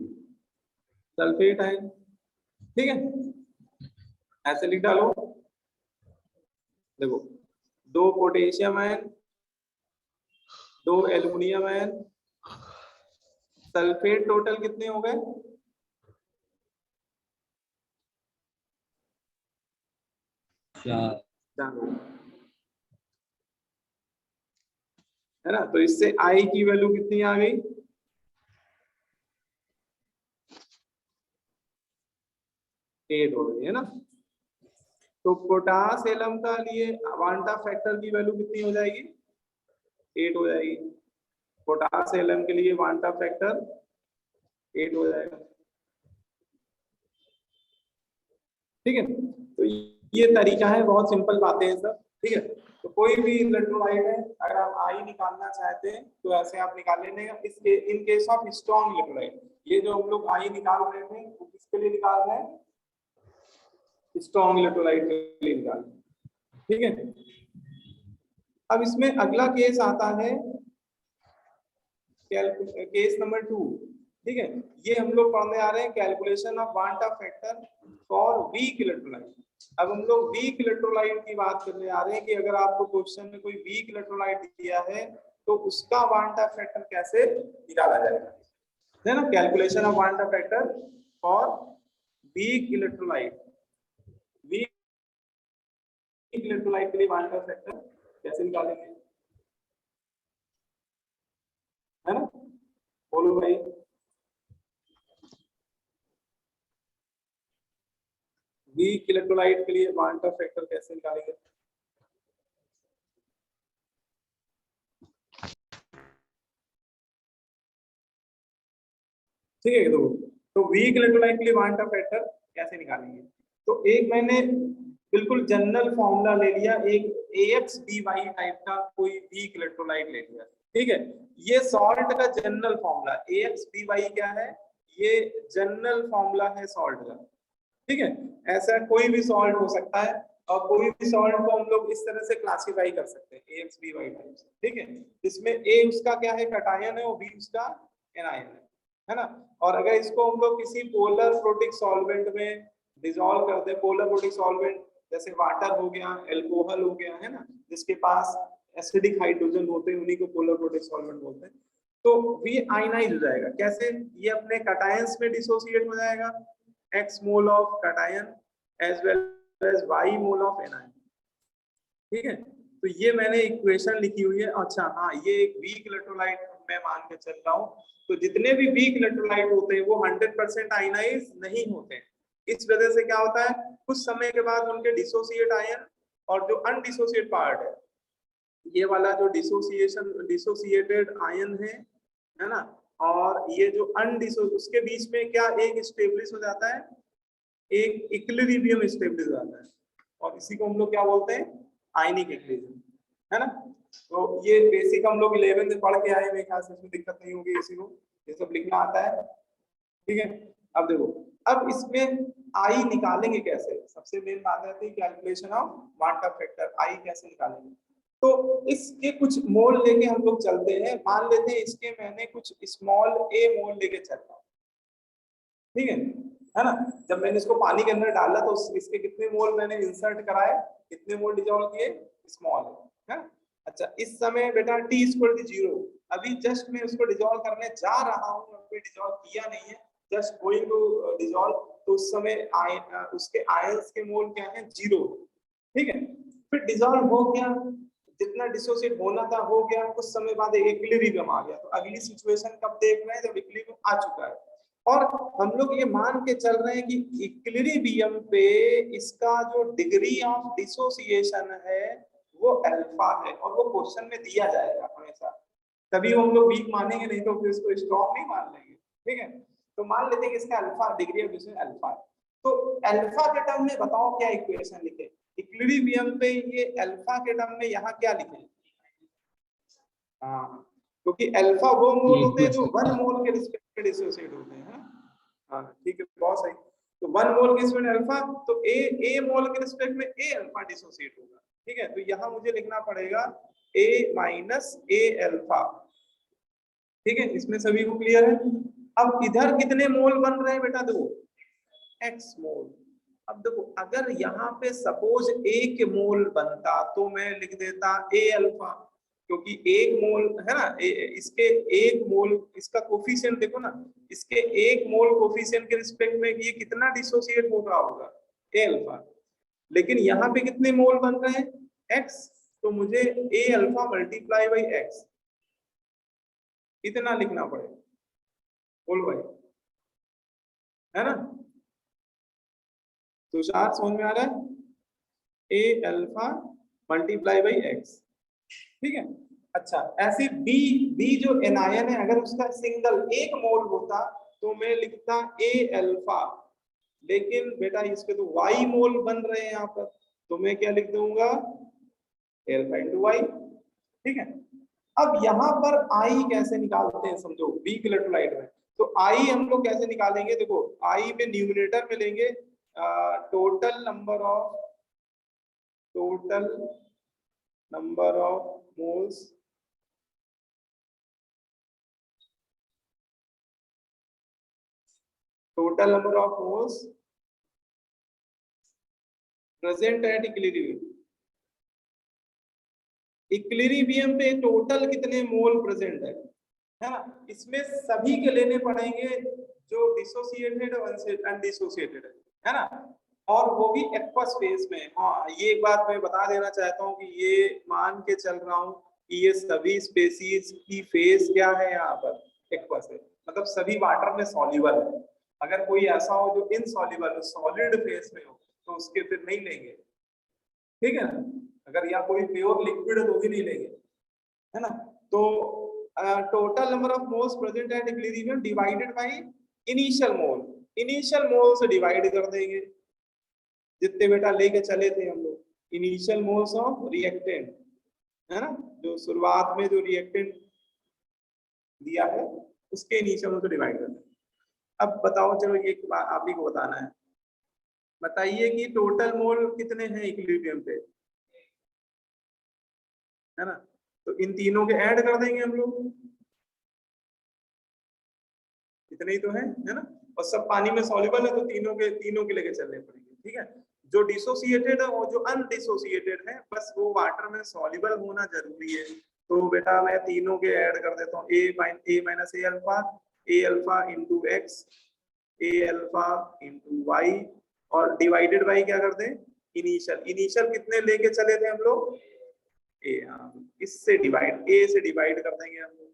सल्फेट आयन, ठीक है। ऐसे लिख डालो, देखो 2 potassium ion, 2 aluminium ion, sulphate total कितने हो गए, है ना। तो इससे I की वैल्यू कितनी आ गई, 8 हो गई, है ना। तो पोटास एलम का लिए क्वांटा फैक्टर की वैल्यू कितनी हो जाएगी, 8 हो जाएगी। पोटास एलम के लिए क्वांटा फैक्टर 8 हो जाएगा, ठीक है। तो ये तरीका है, बहुत सिंपल बातें हैं सब, ठीक है। तो कोई भी इलेक्ट्रोलाइट है, अगर आप आई निकालना चाहते हैं तो ऐसे आप निकाल लेंगे। इसके इन केस ऑफ स्ट्रॉन्ग इलेक्ट्रोलाइट, ये जो हम लोग आई निकाल रहे थे वो किसके लिए निकाल रहे हैं, स्ट्रॉन्ग इलेक्ट्रोलाइट के लिए निकाल रहे हैं, ठीक है। अब इसमें अगला केस आता है केस नंबर 2, ठीक है। ये हम लोग पढ़ने आ रहे हैं calculation of van't factor for weak electrolyte. अब हम लोग वीक इलेक्ट्रोलाइट की बात करने आ रहे हैं कि अगर आपको क्वेश्चन में कोई वीक इलेक्ट्रोलाइट दिया है तो उसका वांटा फैक्टर कैसे निकाला जाएगा, है ना। Calculation of van't factor for weak electrolyte, weak electrolyte के लिए वांटा फैक्टर कैसे निकालेंगे, है ना। बोलो भाई। वीक इलेक्ट्रोलाइट के लिए वांटा फैक्टर कैसे निकालेंगे, ठीक है। तो वीक इलेक्ट्रोलाइट के लिए वांटा फैक्टर कैसे निकालेंगे, तो एक मैंने बिल्कुल जनरल फॉर्मूला ले लिया, एक AX/BY टाइप का कोई वीक इलेक्ट्रोलाइट ले लिया, ठीक है। ये सॉल्ट का जनरल फॉर्मूला AX/BY क्या है, ये जनरल फॉर्मूला है सॉल्ट का, ठीक है। ऐसा कोई भी सॉल्ट हो सकता है और कोई भी सॉल्ट को हम लोग इस तरह से क्लासिफाई कर सकते हैं AX/BY टाइप से, ठीक है। इसमें A उसका क्या है, कैटायन है, और B उसका एनायन है ना। और अगर इसको हम लोग किसी पोलर प्रोटिक सॉल्वेंट में डिसॉल्व करते हैं, पोलर प्रोटिक सॉल्वेंट जैसे वाटर हो गया, अल्कोहल हो गया, है ना, जिसके पास एसिडिक हाइड्रोजन होते हैं उन्हीं को पोलर प्रोटिक सॉल्वेंट बोलते हैं, तो वी आयनाइज हो जाएगा। कैसे, ये अपने कैटायंस में डिसोसिएट हो जाएगा, X mole of cation as well as Y mole of anion, ठीक है। तो ये मैंने इक्वेशन लिखी हुई है। अच्छा हाँ, ये एक वीक इलेक्ट्रोलाइट मैं मान के चल रहा हूँ, तो जितने भी वीक इलेक्ट्रोलाइट होते हैं वो 100% आयनाइज नहीं होते हैं। इस वजह से क्या होता है, कुछ समय के बाद उनके डिसोसिएट आयन और जो अनडिसोसिएट पार्ट है, ये वाला जो डिसोसिएटेड आयन है ना, और ये जो उसके बीच में क्या एक स्टेब्लिश हो जाता है, एक इक्विलिब्रियम स्टेब्लिश हो जाता है, और इसी को हम लोग क्या बोलते हैं, आयनिक इक्विलिब्रियम, है ना। तो ये बेसिक हम लोग 11th में पढ़ के आए, मेरे ख्याल से इसमें दिक्कत नहीं होगी, इसी को ये सब लिखना आता है, ठीक है। अब देखो, अब इसमें आई निकालेंगे कैसे, सबसे मेन बात आती है कैलकुलेशन ऑफ वांटा फैक्टर, आई कैसे निकालेंगे। तो इसके कुछ मोल लेके हम लोग चलते हैं, मान लेते हैं इसके मैंने कुछ स्मॉल a मोल लेके चल रहा हूँ, ठीक है ना। जब मैंने इसको पानी के अंदर डाला तो इसके कितने मोल मैंने इंसर्ट कराए, कितने मोल डिसॉल्व किए, स्मॉल है। अच्छा, इस समय बेटा t = 0, अभी जस्ट मैं उसको डिसॉल्व करने जा रहा हूँ, अभी डिसॉल्व किया नहीं है, जस्ट गोइंग टू डिसॉल्व, तो उस समय उसके आयंस के मोल क्या है, 0, ठीक है। फिर डिसॉल्व हो गया, जितना डिसोसिएट होना था हो गया, कुछ समय बाद इक्विलिब्रियम आ गया, तो अगली सिचुएशन कब देख रहे हैं, जब इक्विलिब्रियम आ चुका है, और हम लोग ये मान के चल रहे हैं कि इक्विलिब्रियम पे इसका जो डिग्री ऑफ डिसोसिएशन है वो अल्फा है, और वो क्वेश्चन में दिया जाएगा हमेशा, तभी हम लोग वीक मानेंगे, नहीं तो फिर इसको स्ट्रॉन्ग नहीं मान लेंगे, ठीक है। तो मान लेते हैं कि इसका alpha, degree of dissociation alpha है, तो अल्फा के टर्म में बताओ क्या इक्वेशन लिखे, इक्विलिब्रियम पे ये अल्फा के टर्म में यहाँ क्या लिखे, हाँ, क्योंकि अल्फा वो मोल होते हैं जो 1 मोल के रिस्पेक्ट में डिसोसिएट होते हैं, हाँ ठीक है, बहुत सही। तो 1 मोल के रिस्पेक्ट में अल्फा, तो ए मोल के रिस्पेक्ट में ए अल्फा डिसोसिएट होगा, ठीक है। तो यहाँ मुझे लिखना पड़ेगा a माइनस ए अल्फा, ठीक है, इसमें सभी को क्लियर है। अब इधर कितने मोल बन रहे हैं बेटा, देखो x मोल। अब देखो, अगर यहाँ पे सपोज 1 मोल बनता तो मैं लिख देता a अल्फा, क्योंकि 1 मोल है ना, इसके 1 मोल, इसका कोफिशिएंट देखो ना, इसके 1 मोल कोफिशिएंट के रिस्पेक्ट में ये कितना डिसोसिएट हो रहा होगा, a अल्फा, लेकिन यहाँ पे कितने मोल बन रहे हैं, x, तो मुझे a alpha multiply by x इतना लिखना पड़ेगा, बोल भाई, है ना। तुषार समझ में आ रहा है, a alpha multiply by x, ठीक है। अच्छा, ऐसे b जो एनायन है, अगर उसका सिंगल 1 मोल होता तो मैं लिखता a अल्फा लेकिन बेटा इसके तो y मोल बन रहे हैं यहाँ पर, तो मैं क्या लिख दूंगा, एल्फा इंटू वाई। ठीक है, अब यहाँ पर I कैसे निकालते हैं समझो, वीक इलेक्ट्रोलाइट में। तो I हम लोग कैसे निकालेंगे, देखो I में न्यूमरेटर में लेंगे total number of moles present at equilibrium पे टोटल कितने मोल प्रेजेंट है ना। इसमें सभी के लेने पड़ेंगे जो डिसोसिएटेड और अनडिसोसिएटेड है ना, और वो भी एक्वस फेज में। हाँ, ये एक बात मैं बता देना चाहता हूँ कि ये मान के चल रहा हूँ कि ये सभी स्पेसीज की फेज क्या है यहाँ पर, एक्वस है, मतलब सभी वाटर में सॉल्युबल है। अगर कोई ऐसा हो जो इनसॉल्युबल सॉलिड फेज में हो तो उसके फिर नहीं लेंगे, ठीक है ना। अगर यहाँ कोई प्योर लिक्विड है तो भी नहीं लेंगे, है ना। तो total number of moles present at equilibrium divided by initial मोल से डिवाइड कर देंगे, जितने बेटा लेके चले थे हम लोग, इनिशियल मोल्स ऑफ रिएक्टेंट, है ना, जो शुरुआत में जो रिएक्टेंट दिया है उसके इनिशियल मोल से डिवाइड कर देंगे। अब बताओ, चलो ये आप ही को बताना है, बताइए कि टोटल मोल कितने हैं इक्विलिब्रियम पे, है ना। तो इन तीनों के ऐड कर देंगे हम लोग, इतने ही तो है ना, और सब पानी में सॉल्युबल है तो तीनों के लेके चलने पड़ेंगे, ठीक है। जो डिसोसिएटेड है और जो अनडिसोसिएटेड है बस वो वाटर में सॉल्युबल होना जरूरी है। तो बेटा मैं तीनों के ऐड कर देता हूँ, ए माइनस ए अल्फा इंटू एक्स, ए अल्फा इंटू वाई, और डिवाइडेड बाई क्या कर दें, इनिशियल कितने लेके चले थे हम लोग, ए, इससे डिवाइड, ए से डिवाइड कर देंगे हम लोग,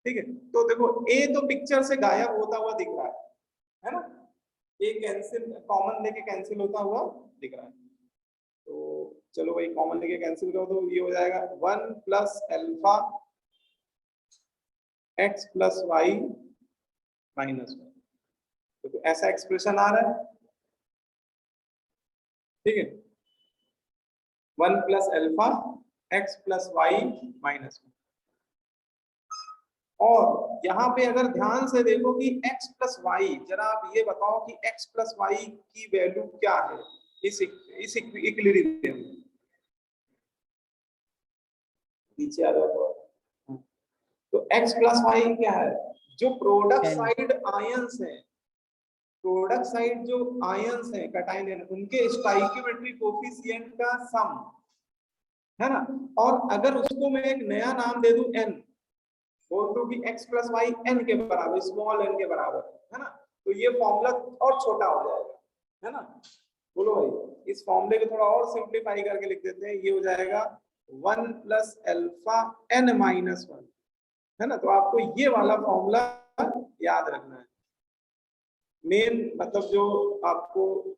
ठीक है। तो देखो ए तो पिक्चर से गायब होता हुआ दिख रहा है ना, ए कैंसिल, कॉमन लेके कैंसिल होता हुआ दिख रहा है। तो चलो भाई कॉमन लेके कैंसिल करो तो ये हो जाएगा 1 plus alpha X plus Y minus 1। तो ऐसा एक्सप्रेशन आ रहा है, ठीक है, 1 plus alpha X plus Y minus 1। और यहाँ पे अगर ध्यान से देखो कि x प्लस वाई, जरा आप ये बताओ कि x प्लस वाई की वैल्यू क्या है इस इक्विलिब्रियम में, नीचे आ जाओ। तो x प्लस वाई क्या है, जो प्रोडक्ट साइड आयंस हैं, प्रोडक्ट साइड जो आयंस हैं कैटायन है, उनके स्टोइकियोमेट्रिक कोफिशिएंट का सम, है ना। और अगर उसको मैं एक नया नाम दे दूं n, बोल दो कि x प्लस वाई n के बराबर, स्मॉल n के बराबर, है ना, तो ये फॉर्मूला और छोटा हो जाएगा, है ना। बोलो भाई, इस फॉर्मूले को थोड़ा और सिंप्लीफाई करके लिख देते हैं, ये हो जाएगा 1 प्लस अल्फा n माइनस 1, है ना। तो आपको ये वाला फॉर्मूला याद रखना है। मेन मतलब जो आपको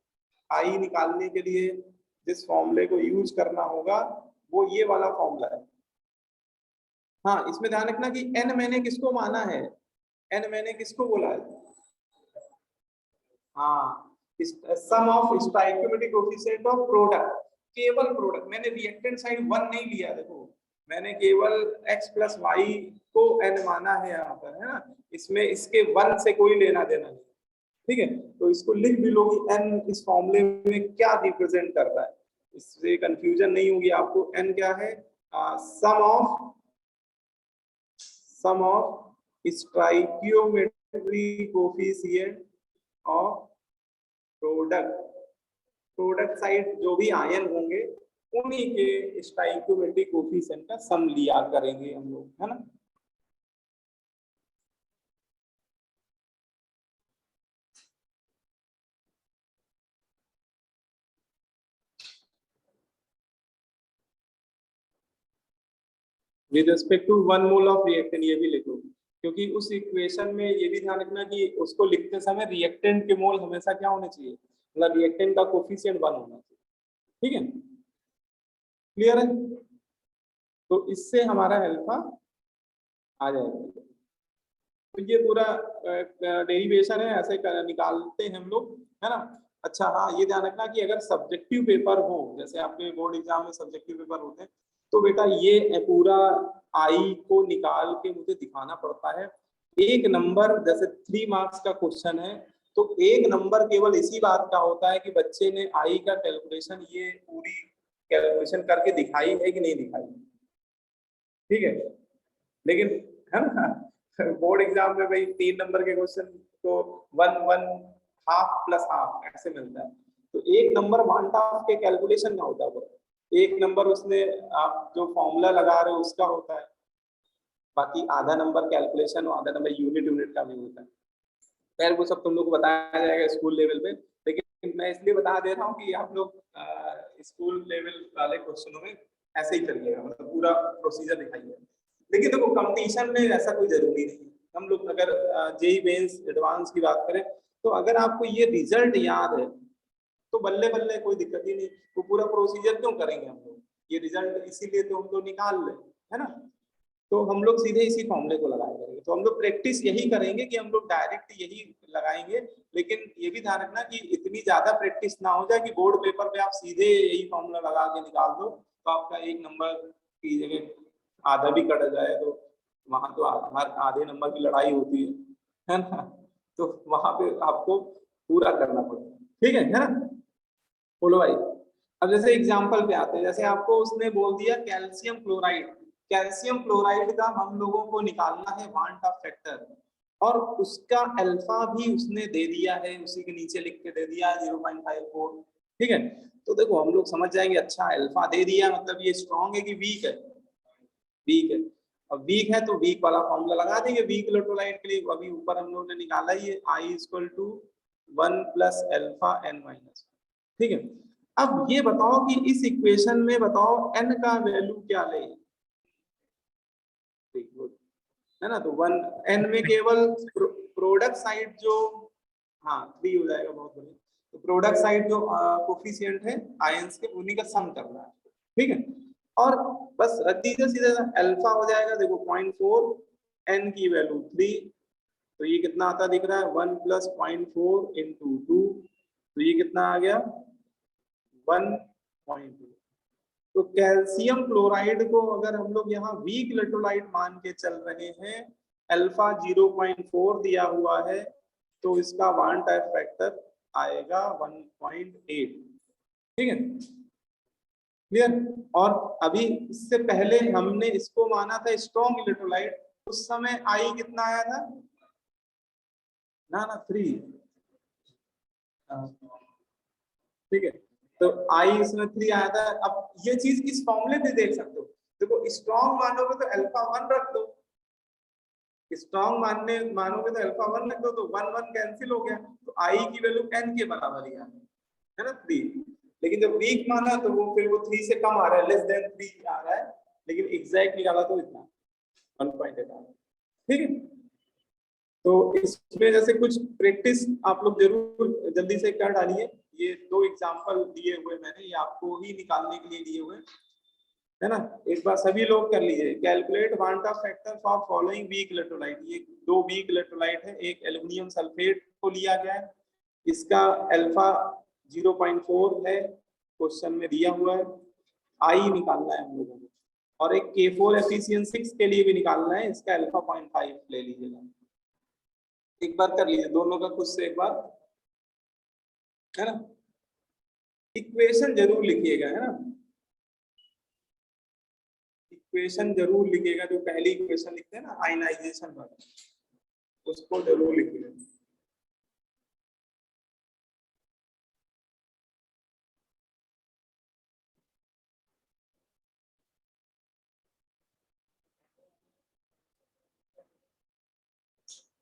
आई निकालने के लिए जिस फॉर्मूले को यूज करना होगा वो ये वाला फॉर्मूला है। हाँ, इसमें ध्यान रखना कि n मैंने किसको माना है, n मैंने किसको बोला है, हाँ, sum of stoichiometric coefficient of product, केवल प्रोडक्ट, मैंने रिएक्टेंट साइड 1 नहीं लिया, देखो मैंने केवल x प्लस वाई को n माना है यहाँ पर, है ना, इसमें इसके 1 से कोई लेना देना नहीं, ठीक है। तो इसको लिख भी लो कि n इस फॉर्मूले में क्या रिप्रेजेंट कर रहा है, इससे कंफ्यूजन नहीं होगी आपको। n क्या है, sum of stoichiometric coefficient of product side जो भी आयन होंगे उन्हीं के स्टोइकियोमेट्रिक कोएफिशिएंट का सम लिया करेंगे हम लोग, है ना। With respect to 1 mole of reactant, ये भी लिखो, क्योंकि उस इक्वेशन में ये भी ध्यान रखना कि उसको लिखते समय रिएक्टेंट के मोल हमेशा क्या होने चाहिए, मतलब रिएक्टेंट का कोफिशिएंट 1 होना चाहिए, ठीक है, क्लियर है। तो इससे हमारा अल्फा आ जाएगा। तो ये पूरा डेरिवेशन है, ऐसे निकालते हैं हम लोग, है ना। अच्छा हाँ, ये ध्यान रखना कि अगर सब्जेक्टिव पेपर हो, जैसे आपके बोर्ड एग्जाम में सब्जेक्टिव पेपर होते हैं, तो बेटा ये पूरा आई को निकाल के मुझे दिखाना पड़ता है। एक नंबर, जैसे 3 मार्क्स का क्वेश्चन है, तो एक नंबर केवल इसी बात का होता है कि बच्चे ने आई का कैलकुलेशन, ये पूरी कैलकुलेशन करके दिखाई है कि नहीं दिखाई, ठीक है। लेकिन है ना, बोर्ड एग्जाम में भाई 3 नंबर के क्वेश्चन को 1 हाफ प्लस हाफ ऐसे मिलता है। तो एक नंबर 1/2 के कैलकुलेशन का होता है वो, एक नंबर उसने आप जो फॉर्मूला लगा रहे हो उसका होता है, बाकी आधा नंबर कैलकुलेशन और आधा नंबर यूनिट का भी होता है। खैर वो सब तुम लोग को बताया जाएगा स्कूल लेवल पे, लेकिन मैं इसलिए बता दे रहा हूँ कि आप लोग स्कूल लेवल वाले क्वेश्चनों में ऐसे ही करिएगा, मतलब पूरा प्रोसीजर दिखाइए। लेकिन देखो कंपटीशन में ऐसा कोई जरूरी नहीं। हम लोग अगर जेई मेंस एडवांस की बात करें, तो अगर आपको ये रिजल्ट याद है तो बल्ले बल्ले, कोई दिक्कत ही नहीं। वो पूरा प्रोसीजर क्यों करेंगे हम लोग, ये रिजल्ट इसीलिए तो हम लोग निकाल लें, है ना। तो हम लोग सीधे इसी फॉर्मूले को लगाया करेंगे। तो हम लोग प्रैक्टिस यही करेंगे कि हम लोग डायरेक्ट यही लगाएंगे, लेकिन ये भी ध्यान रखना कि इतनी ज्यादा प्रैक्टिस ना हो जाए कि बोर्ड पेपर पे आप सीधे यही फॉर्मूला लगा के निकाल दो, तो आपका एक नंबर की जगह आधा भी कट जाए, तो वहां तो हर आधे नंबर की लड़ाई होती है ना। तो वहां पे आपको पूरा करना पड़ेगा, ठीक है ना। बोलो भाई। अब जैसे एग्जाम्पल पे आते हैं, जैसे आपको उसने बोल दिया कैल्शियम क्लोराइड, कैल्शियम क्लोराइड का हम लोगों को निकालना है वांट ऑफ फैक्टर, और उसका अल्फा भी उसने दे दिया है, उसी के नीचे लिख के दे दिया है 0.54, ठीक है। तो देखो हम लोग समझ जाएंगे, अच्छा अल्फा दे दिया मतलब ये स्ट्रॉन्ग है कि वीक है, वीक है। अब वीक है तो वीक वाला फॉर्मूला लगा देंगे वीक इलेक्ट्रोलाइट के लिए, अभी ऊपर हम लोगों ने निकाला ही है, I = 1 + अल्फा n -1, ठीक है। अब ये बताओ कि इस इक्वेशन में बताओ n का वैल्यू क्या ले, है ना। तो 1 n में केवल प्रोडक्ट साइड जो, हाँ 3 हो जाएगा, बहुत बढ़िया। तो प्रोडक्ट साइड जो कोफिशिएंट है आयंस के, उन्हीं का सम करना है, ठीक है। और बस रख दीजिए सीधे, अल्फा हो जाएगा देखो 0.4, n की वैल्यू 3, तो ये कितना आता दिख रहा है 1 + 0.4 × 2, तो ये कितना आ गया 1.2। तो कैल्शियम क्लोराइड को अगर हम लोग यहाँ वीक इलेक्ट्रोलाइट मान के चल रहे हैं, अल्फा 0.4 दिया हुआ है, तो इसका वांट ऑफ फैक्टर आएगा 1.8, ठीक है, क्लियर। और अभी इससे पहले हमने इसको माना था स्ट्रॉन्ग इलेक्ट्रोलाइट, उस समय आई कितना आया था, ना 3, ठीक है। तो आई इसमें 3 आया था। अब ये चीज इस फॉर्मूले पे देख सकते हो, देखो स्ट्रॉन्ग मानोगे तो अल्फा 1 रख दो, स्ट्रॉन्ग मानोगे तो अल्फा 1 रख दो, तो 1 कैंसिल हो गया, तो आई की वैल्यू n के बराबर ही है ना 3। लेकिन जब वीक माना तो वो फिर वो 3 से कम आ रहा है, <3 आ रहा है, लेकिन एग्जैक्ट निकाला तो इतना 1.8 आ रहा है, ठीक है। तो इसमें जैसे कुछ प्रैक्टिस आप लोग जरूर जल्दी से कर डालिए। ये 2 एग्जांपल दिए हुए मैंने, ये आपको ही निकालने के लिए दिए हुए, है ना। एक बार सभी लोग कर लीजिए, calculate want of factor for following weak electrolyte. ये 2 वीक इलेक्ट्रोलाइट है, एक एल्युमिनियम सल्फेट को लिया गया है, इसका अल्फा 0.4 है, क्वेश्चन में दिया हुआ है, आई निकालना है हम लोगों को, और एक K4 एफिशिएंसी के लिए भी निकालना है, इसका अल्फा 0.5 ले लीजिएगा। एक बार कर लीजिए दोनों का खुद से एक बार, है ना। इक्वेशन जरूर लिखिएगा, है ना, इक्वेशन जरूर लिखिएगा, जो पहली इक्वेशन लिखते हैं ना आयनाइजेशन वाला, उसको जरूर लिखिएगा।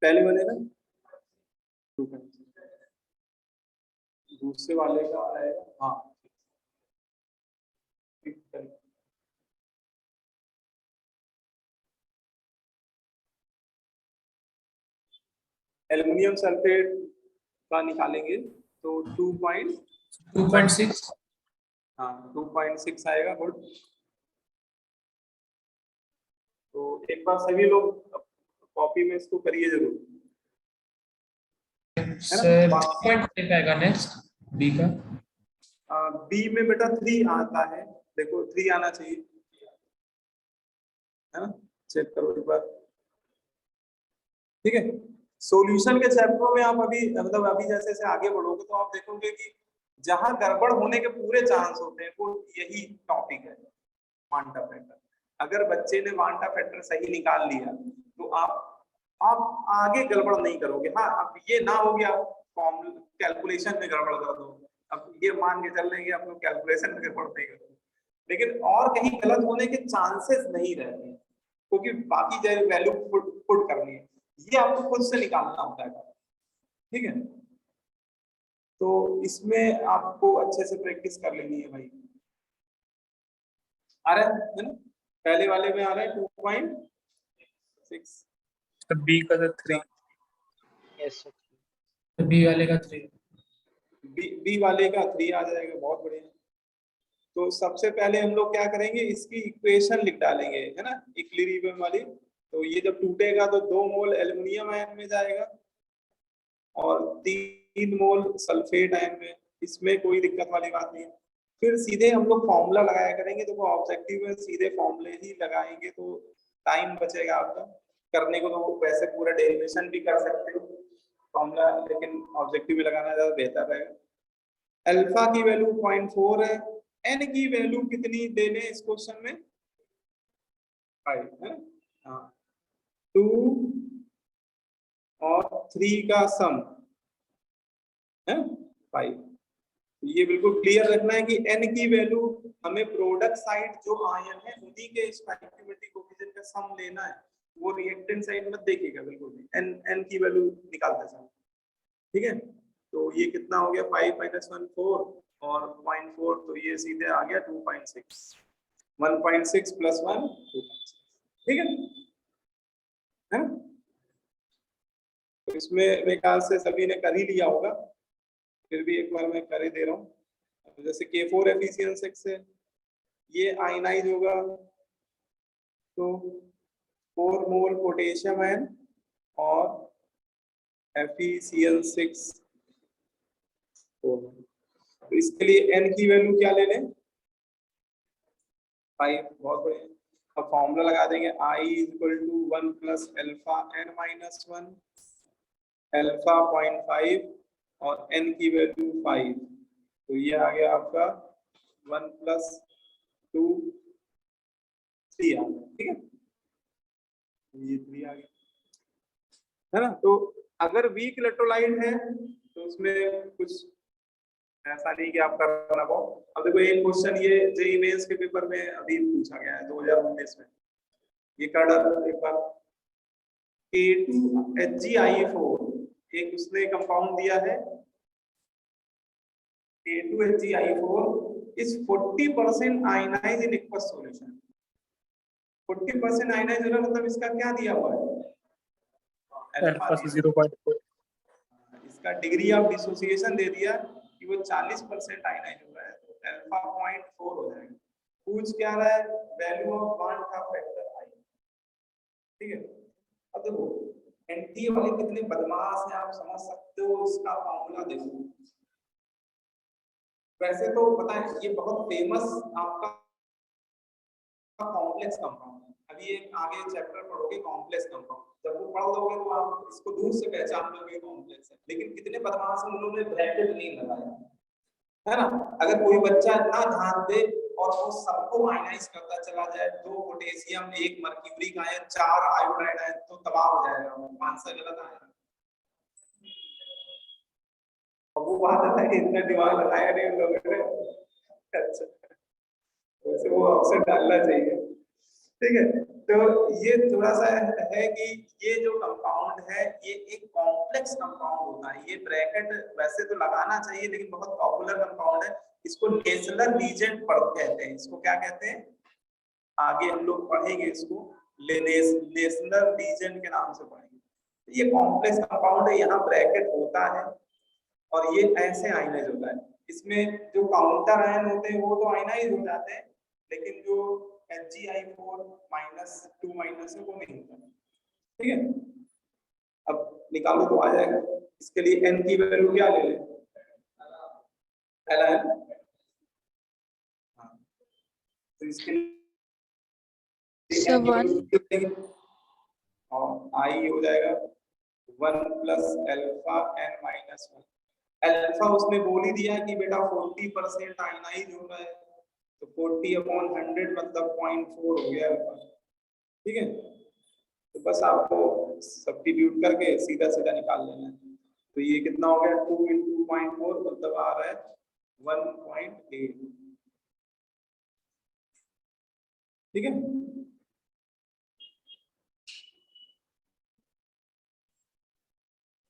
पहले वाले ना दूसरे वाले का आएगा, हाँ ठीक है। एल्युमिनियम सल्फेट का निकालेंगे तो 2.6, हाँ 2.6 आएगा, गुड। तो एक बार सभी लोग कॉपी में इसको करिए जरूर। सर 2.5 आएगा नेक्स्ट बी का। बी में बेटा 3 आता है, देखो 3 आना चाहिए, है ना, चेक करो एक बार। ठीक है, सॉल्यूशन के चैप्टरों में आप अभी मतलब अभी जैसे जैसे आगे बढ़ोगे तो आप देखोगे कि जहां गड़बड़ होने के पूरे चांस होते हैं वो यही टॉपिक है, वांटा फैक्टर। अगर बच्चे ने वांटा फैक्टर सही निकाल लिया तो आप आगे गड़बड़ नहीं करोगे। हाँ, अब ये ना हो गया फॉर्मूला कैलकुलेशन में गड़बड़ कर दो, अब ये मान के चल रहे हैं कि आप लोग कैलकुलेशन में गड़बड़ नहीं करोगे, लेकिन और कहीं गलत होने के चांसेस नहीं रहते हैं, क्योंकि बाकी जो वैल्यू पुट करनी है ये आपको खुद से निकालना होता है। ठीक है, तो इसमें आपको अच्छे से प्रैक्टिस कर लेनी है भाई। आ रहा है ना, पहले वाले में आ रहा है 2.6, बी का तो 3, यस सर। बी वाले का 3। बी वाले का 3 आ जाएगा, बहुत बढ़िया। तो सबसे पहले हम लोग क्या करेंगे, इसकी इक्वेशन लिख डालेंगे, है ना, इक्विलिब्रियम वाली। तो ये जब टूटेगा तो 2 मोल एल्युमिनियम आयन में जाएगा और 3 मोल सल्फेट आयन में, इसमें कोई दिक्कत वाली बात नहीं है। फिर सीधे हम लोग फॉर्मूला लगाया करेंगे, देखो ऑब्जेक्टिव में सीधे फॉर्मूले ही लगाएंगे तो टाइम बचेगा आपका करने को। तो वैसे पूरा डेरिवेशन भी कर सकते हो फॉर्मूला, लेकिन ऑब्जेक्टिव में लगाना ज्यादा बेहतर रहेगा। अल्फा की वैल्यू 0.4 है, एन की वैल्यू कितनी दे दें इस क्वेश्चन में, 5 है। हाँ, 2 और 3 का सम है 5। ये बिल्कुल क्लियर रखना है कि n की वैल्यू हमें प्रोडक्ट साइड जो आयन है उन्हीं के स्टोइकियोमेट्रिक कोएफिशिएंट का सम लेना है, वो रिएक्टेंट साइड मत देखिएगा बिल्कुल भी। n की वैल्यू निकालते समय, ठीक है। तो ये कितना हो गया, 5 - 1 4 और 0.4, तो ये सीधे आ गया 2.6, 1.6 + 1 2.6, ठीक है ना। तो इसमें मेरे ख्याल से सभी ने कर ही लिया होगा, फिर भी एक बार मैं कर ही दे रहा हूँ। जैसे K4 Fe6 है, ये आयनाइज होगा तो 4 मोल पोटेशियम आयन और FeCl6। तो इसके लिए n की वैल्यू क्या ले लें, 5, बहुत बढ़िया। अब फॉर्मूला लगा देंगे, I = 1 + α(n - 1), अल्फा 0.5 और n की वैल्यू 5, तो ये आ गया आपका 1 + 2 3 आ गया, ठीक है, ये 3 आ गया, है ना। तो अगर वीक इलेक्ट्रोलाइट है तो उसमें कुछ ऐसा नहीं कि आप करना पाओ। अब देखो एक क्वेश्चन ये जेईई मेंस के पेपर में अभी पूछा गया है 2019 में, ये कर डालो एक बार। K2HgI4 एक उसने कंपाउंड दिया है, K2HgI4 is 40% ionise in aqueous solution. 40% ionise होना मतलब इसका क्या दिया हुआ है, अल्फा 0.4, इसका डिग्री ऑफ डिसोसिएशन दे दिया कि वो 40% आयनाइज हो रहा है, तो अल्फा 0.4 हो जाएगा। पूछ क्या रहा है, value of quanta factor I, ठीक है। अब देखो एंटी वाले कितने बदमाश हैं आप समझ सकते हो, इसका फॉर्मूला देखो। वैसे तो पता है ये बहुत फेमस आपका कॉम्प्लेक्स कंपाउंड है, अभी एक आगे चैप्टर पढ़ोगे कॉम्प्लेक्स कंपाउंड, जब वो पढ़ लोगे तो आप इसको दूर से पहचान लोगे कॉम्प्लेक्स है। लेकिन कितने बदमाश हैं, उन्होंने ब्रैकेट नहीं लगाया, है ना। अगर कोई बच्चा ना ध्यान दे और वो सबको आयनाइज करता चला जाए, 2 पोटेशियम 1 मर्क्यूरी का आयन 4 आयोडाइड आयन, तो तबाह हो जाएगा, वो आंसर गलत आएगा। अब वो बात है कि इतना दिमाग लगाया नहीं उन लोगों ने, अच्छा वैसे वो अवसर डालना चाहिए, ठीक है। तो ये थोड़ा सा है कि ये जो कंपाउंड है ये एक कॉम्प्लेक्स कंपाउंड होता है, ये ब्रैकेट वैसे तो लगाना चाहिए लेकिन बहुत पॉपुलर कंपाउंड है, इसको नेशनल रीजेंट कहते हैं, इसको क्या कहते हैं, आगे हम लोग पढ़ेंगे इसको नेशनल रीजेंट के नाम से पढ़ेंगे। ये कॉम्प्लेक्स कंपाउंड है, यहाँ ब्रैकेट होता है और ये ऐसे आयनाइज होता है। इसमें जो काउंटर आयन होते हैं वो तो आयनाइज हो जाते हैं, लेकिन जो HgI4 -2 है वो नहीं होता, ठीक है। निकालो तो आ जाएगा। इसके लिए n की वैल्यू क्या ले लें, पहला n। हाँ, तो इसके लिए So n की one. वैल्यू और i हो जाएगा 1 plus alpha n minus 1। Alpha उसने बोल ही दिया कि बेटा 40% आयनाइज हो रहा है, तो 40/100 मतलब 0.4 हो गया अल्फा। ठीक है, तो बस आपको सब्स्टिट्यूट करके सीधा सीधा निकाल लेना है। तो ये कितना हो गया, 2 × 0.4 मतलब आ रहा है 1.8। ठीक है,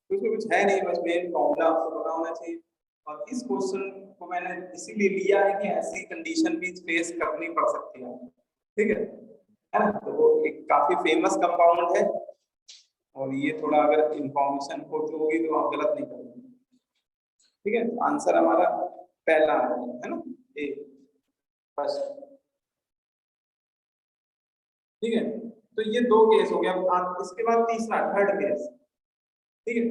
कुछ है नहीं, बस मेन फॉर्मूला आपको पता होना चाहिए। और इस क्वेश्चन को मैंने इसीलिए लिया है कि ऐसी कंडीशन भी फेस करनी पड़ सकती है। ठीक है ना, तो वो एक काफी फेमस कंपाउंड है, और ये थोड़ा अगर इंफॉर्मेशन खोज होगी तो आप गलत नहीं करोगे। ठीक है, आंसर हमारा पहला है ना, ए फर्स्ट। ठीक है, तो ये दो केस हो गया। आप इसके बाद तीसरा थर्ड केस। ठीक है,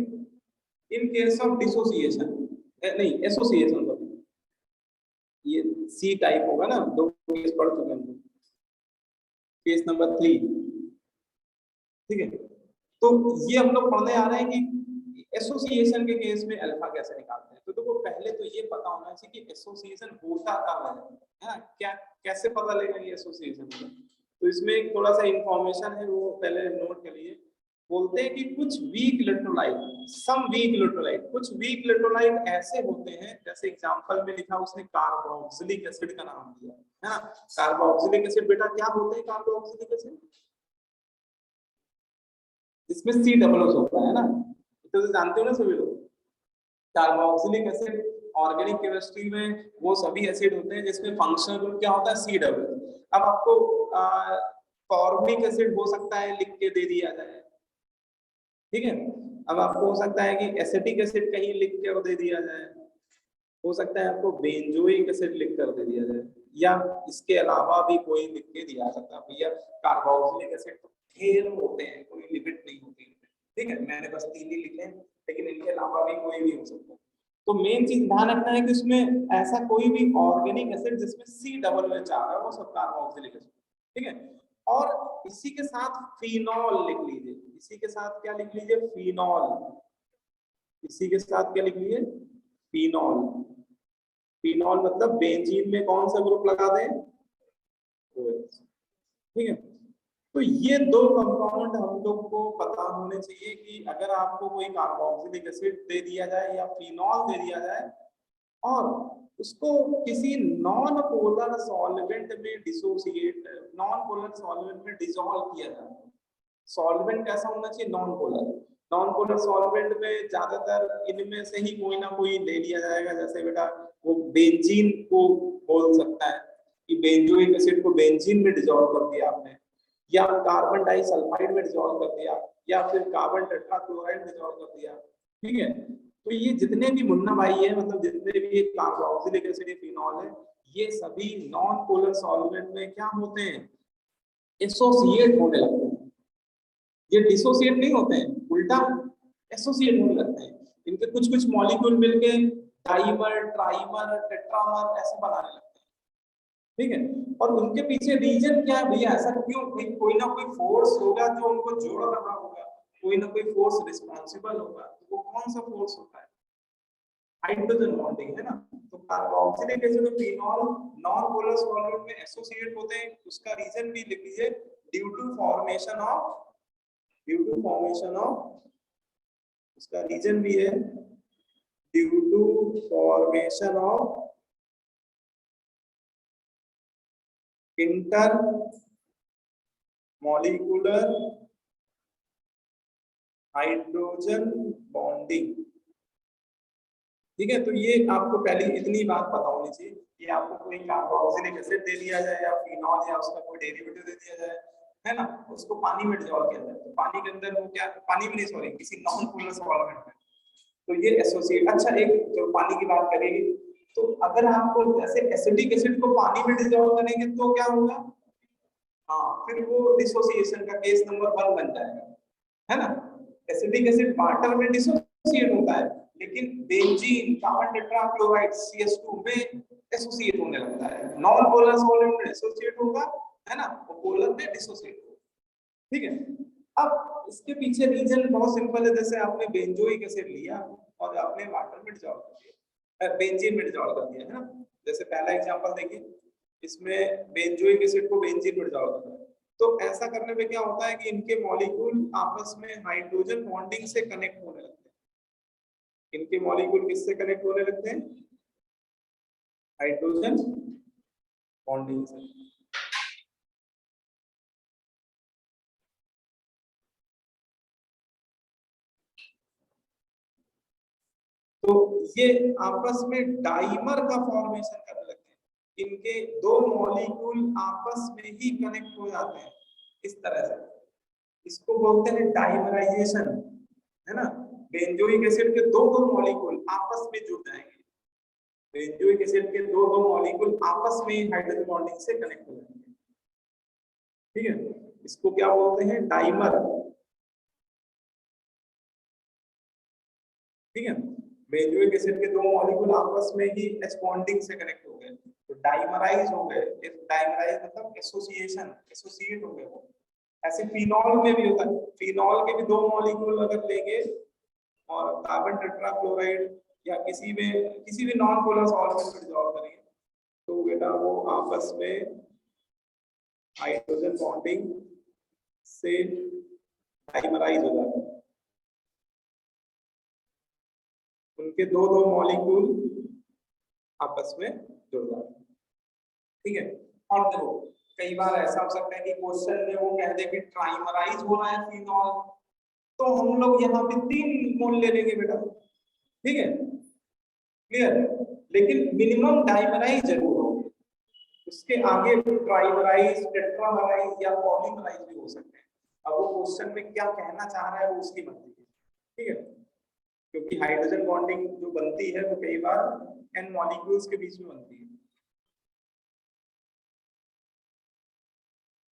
इन केस ऑफ डिसोसिएशन नहीं एसोसिएशन, ये सी टाइप होगा ना, दो केस पढ़ चुके हैं, केस नंबर 3। ठीक है, तो ये हम लोग पढ़ने आ रहे हैं कि एसोसिएशन के केस में अल्फा कैसे निकालते हैं। तो देखो पहले तो ये पता होना चाहिए कि एसोसिएशन होता कब है ना, क्या कैसे पता लगेगा ये एसोसिएशन है। तो इसमें एक थोड़ा सा इंफॉर्मेशन है, वो पहले नोट करिए। बोलते हैं कि कुछ वीक इलेक्ट्रोलाइट, सम वीक इलेक्ट्रोलाइट, कुछ वीक इलेक्ट्रोलाइट ऐसे होते हैं, जैसे एग्जांपल में लिखा उसने कार्बोक्सिलिक एसिड का नाम दिया है ना। कार्बोक्सिलिक एसिड बेटा क्या होते हैं कार्बोक्सिलिक एसिड, इसमें C डबल O होता है ना, तो जानते हो ना सभी लोग। कार्बोक्सिलिक एसिड ऑर्गेनिक केमिस्ट्री में वो सभी एसिड होते हैं जिसमें फंक्शनल ग्रुप क्या होता है, C डबल O। अब आपको फॉर्मिक एसिड हो सकता है लिख के दे दिया जाए। ठीक है, अब आपको हो सकता है कि एसिटिक एसिड कहीं लिख के दे दिया जाए, हो सकता है आपको बेंजोइक एसिड लिख कर दे दिया जाए, या इसके अलावा भी कोई लिख के दिया सकता है। भैया कार्बोक्सिलिक एसिड तो ढेर होते हैं, कोई लिमिट नहीं होती। ठीक है, मैंने बस 3 ही लिखे, लेकिन इनके अलावा भी कोई भी हो सकता है। तो मेन चीज ध्यान रखना है कि उसमें ऐसा कोई भी ऑर्गेनिक एसिड जिसमें C डबल OH आ रहा है वो सब कार्बोक्सिलिक एसिड। ठीक है, और इसी के साथ फिनॉल लिख लीजिए। इसी के साथ क्या लिख लीजिए, फिनॉल। इसी के साथ क्या लिख लीजिए, फिनॉल। फिनॉल मतलब बेंजीन में कौन सा ग्रुप लगा दें, OH। ठीक है, तो ये दो कंपाउंड हम लोग को पता होने चाहिए कि अगर आपको कोई कार्बोक्सिलिक एसिड दे दिया जाए या फिनॉल दे दिया जाए और उसको किसी नॉन पोलर सॉल्वेंट में डिसोसिएट, नॉन पोलर सॉल्वेंट में डिसॉल्व किया जाए। सॉल्वेंट कैसा होना चाहिए, non polar. Non polar solvent में ज्यादातर इनमें से ही कोई ना कोई ले लिया जाएगा। जैसे बेटा वो बेंजीन को बोल सकता है कि बेंजोइक एसिड को बेंजीन में डिसॉल्व कर दिया आपने, या कार्बन डाइसल्फाइड में डिसॉल्व कर दिया, या फिर कार्बन टेट्राक्लोराइड में डिसॉल्व कर दिया। ठीक है, तो ये जितने भी मुन्ना भाई है, मतलब जितने भी कार्बोक्सिलिक एसिड या फिनॉल है, ये सभी नॉन पोलर सॉल्वेंट में क्या होते हैं, एसोसिएट होने लगते हैं। ये डिसोसिएट नहीं होते हैं, उल्टा एसोसिएट होने लगते हैं। इनके कुछ कुछ मॉलिक्यूल मिलके डाइमर, ट्राइमर, टेट्रामर ऐसे बनाने लगते हैं। ठीक है, और उनके पीछे रीजन क्या है भैया, ऐसा क्यों, कोई ना कोई फोर्स होगा जो उनको जोड़ रहा होगा, कोई ना कोई फोर्स रिस्पांसिबल होगा। तो वो कौन सा फोर्स होता है, हाइड्रोजन बॉन्डिंग है ना। तो कार्बोक्सिलिक एसिड और फिनॉल नॉन पोलर सॉल्वेंट में एसोसिएट होते हैं, उसका रीजन भी लिख लीजिए, ड्यू टू फॉर्मेशन ऑफ, उसका रीजन भी है due to formation of intermolecular hydrogen bonding. ठीक है, तो ये आपको पहले इतनी बात पता होनी चाहिए कि आपको कोई कार्बोक्सिलिक एसिड दे दिया जाए या फिनॉल या उसका कोई डेरिवेटिव दे दिया जाए, है ना, उसको पानी में डिसॉल्व किया जाए, तो पानी के अंदर वो क्या, पानी में नहीं सॉरी किसी नॉन पोलर सॉल्वेंट में, तो ये एसोसिएट। अच्छा, एक जो पानी की बात करेंगे, तो अगर आपको जैसे एसिडिक एसिड को पानी में डिसॉल्व करेंगे तो क्या होगा, हाँ, फिर वो डिसोसिएशन का केस नंबर 1 बन जाएगा, है ना। एसिडिक एसिड वाटर में डिसोसिएट होता है, लेकिन बेंजीन कार्बन टेट्राक्लोराइड CH2 में एसोसिएट होने लगता है। नॉन पोलर सॉल्वेंट में एसोसिएट होगा, है ना, और पोलर में डिसोसिएट होगा। ठीक है, अब इसके पीछे रीजन बहुत सिंपल है। जैसे आपने बेंजोइक एसिड लिया और आपने वाटर में डिसॉल्व कर दिया, बेंजीन में डिसॉल्व कर दिया, है ना। जैसे पहला एग्जांपल देखिए, इसमें बेंजोइक एसिड को बेंजीन में डिसॉल्व कर दिया, तो ऐसा करने पे क्या होता है कि इनके मॉलिक्यूल आपस में हाइड्रोजन बॉन्डिंग से कनेक्ट होने लगते हैं। इनके मॉलिक्यूल किससे कनेक्ट होने लगते हैं? हाइड्रोजन बॉन्डिंग से। तो ये आपस में डाइमर का फॉर्मेशन करने लगते हैं। इनके दो मॉलिक्यूल आपस में ही कनेक्ट हो जाते हैं इस तरह से। इसको बोलते हैं डाइमराइजेशन, है ना। बेंजोइक एसिड के दो मॉलिक्यूल आपस में जुड़ जाएंगे। बेंजोइक एसिड के दो मॉलिक्यूल आपस में हाइड्रोजन बॉन्डिंग से कनेक्ट हो जाएंगे। ठीक है, इसको क्या बोलते हैं? डाइमर। ठीक है, बेंजोइक एसिड के दो मॉलिक्यूल आपस में ही एच बॉन्डिंग से कनेक्ट हो गए तो डाइमराइज हो गए। डाइमराइज मतलब एसोसिएशन, एसोसिएट हो गए वो। ऐसे फिनॉल में भी होता है। फिनॉल के भी दो मॉलिक्यूल अगर लेंगे और कार्बन टेट्राक्लोराइड या किसी भी नॉन पोलर सॉल्वेंट में डिसॉल्व करेंगे तो बेटा वो आपस में हाइड्रोजन बॉन्डिंग से डाइमराइज हो जाते हैं। उनके दो मॉलिक्यूल आपस में जुड़ जाते हैं। ठीक है, और देखो कई बार ऐसा हो सकता है कि क्वेश्चन में वो कह दे कि ट्राइमराइज हो रहा है फिनॉल, तो हम लोग यहाँ पे 3 मोल ले लेंगे बेटा। ठीक है, क्लियर। लेकिन मिनिमम डाइमराइज जरूर हो, उसके आगे ट्राइमराइज, टेट्रामराइज या पॉलीमराइज भी हो सकते हैं। अब वो क्वेश्चन में क्या कहना चाह रहा है वो उसकी मर्जी है। ठीक है, क्योंकि हाइड्रोजन बॉन्डिंग जो बनती है वो कई बार n मॉलिक्यूल्स के बीच में बनती है।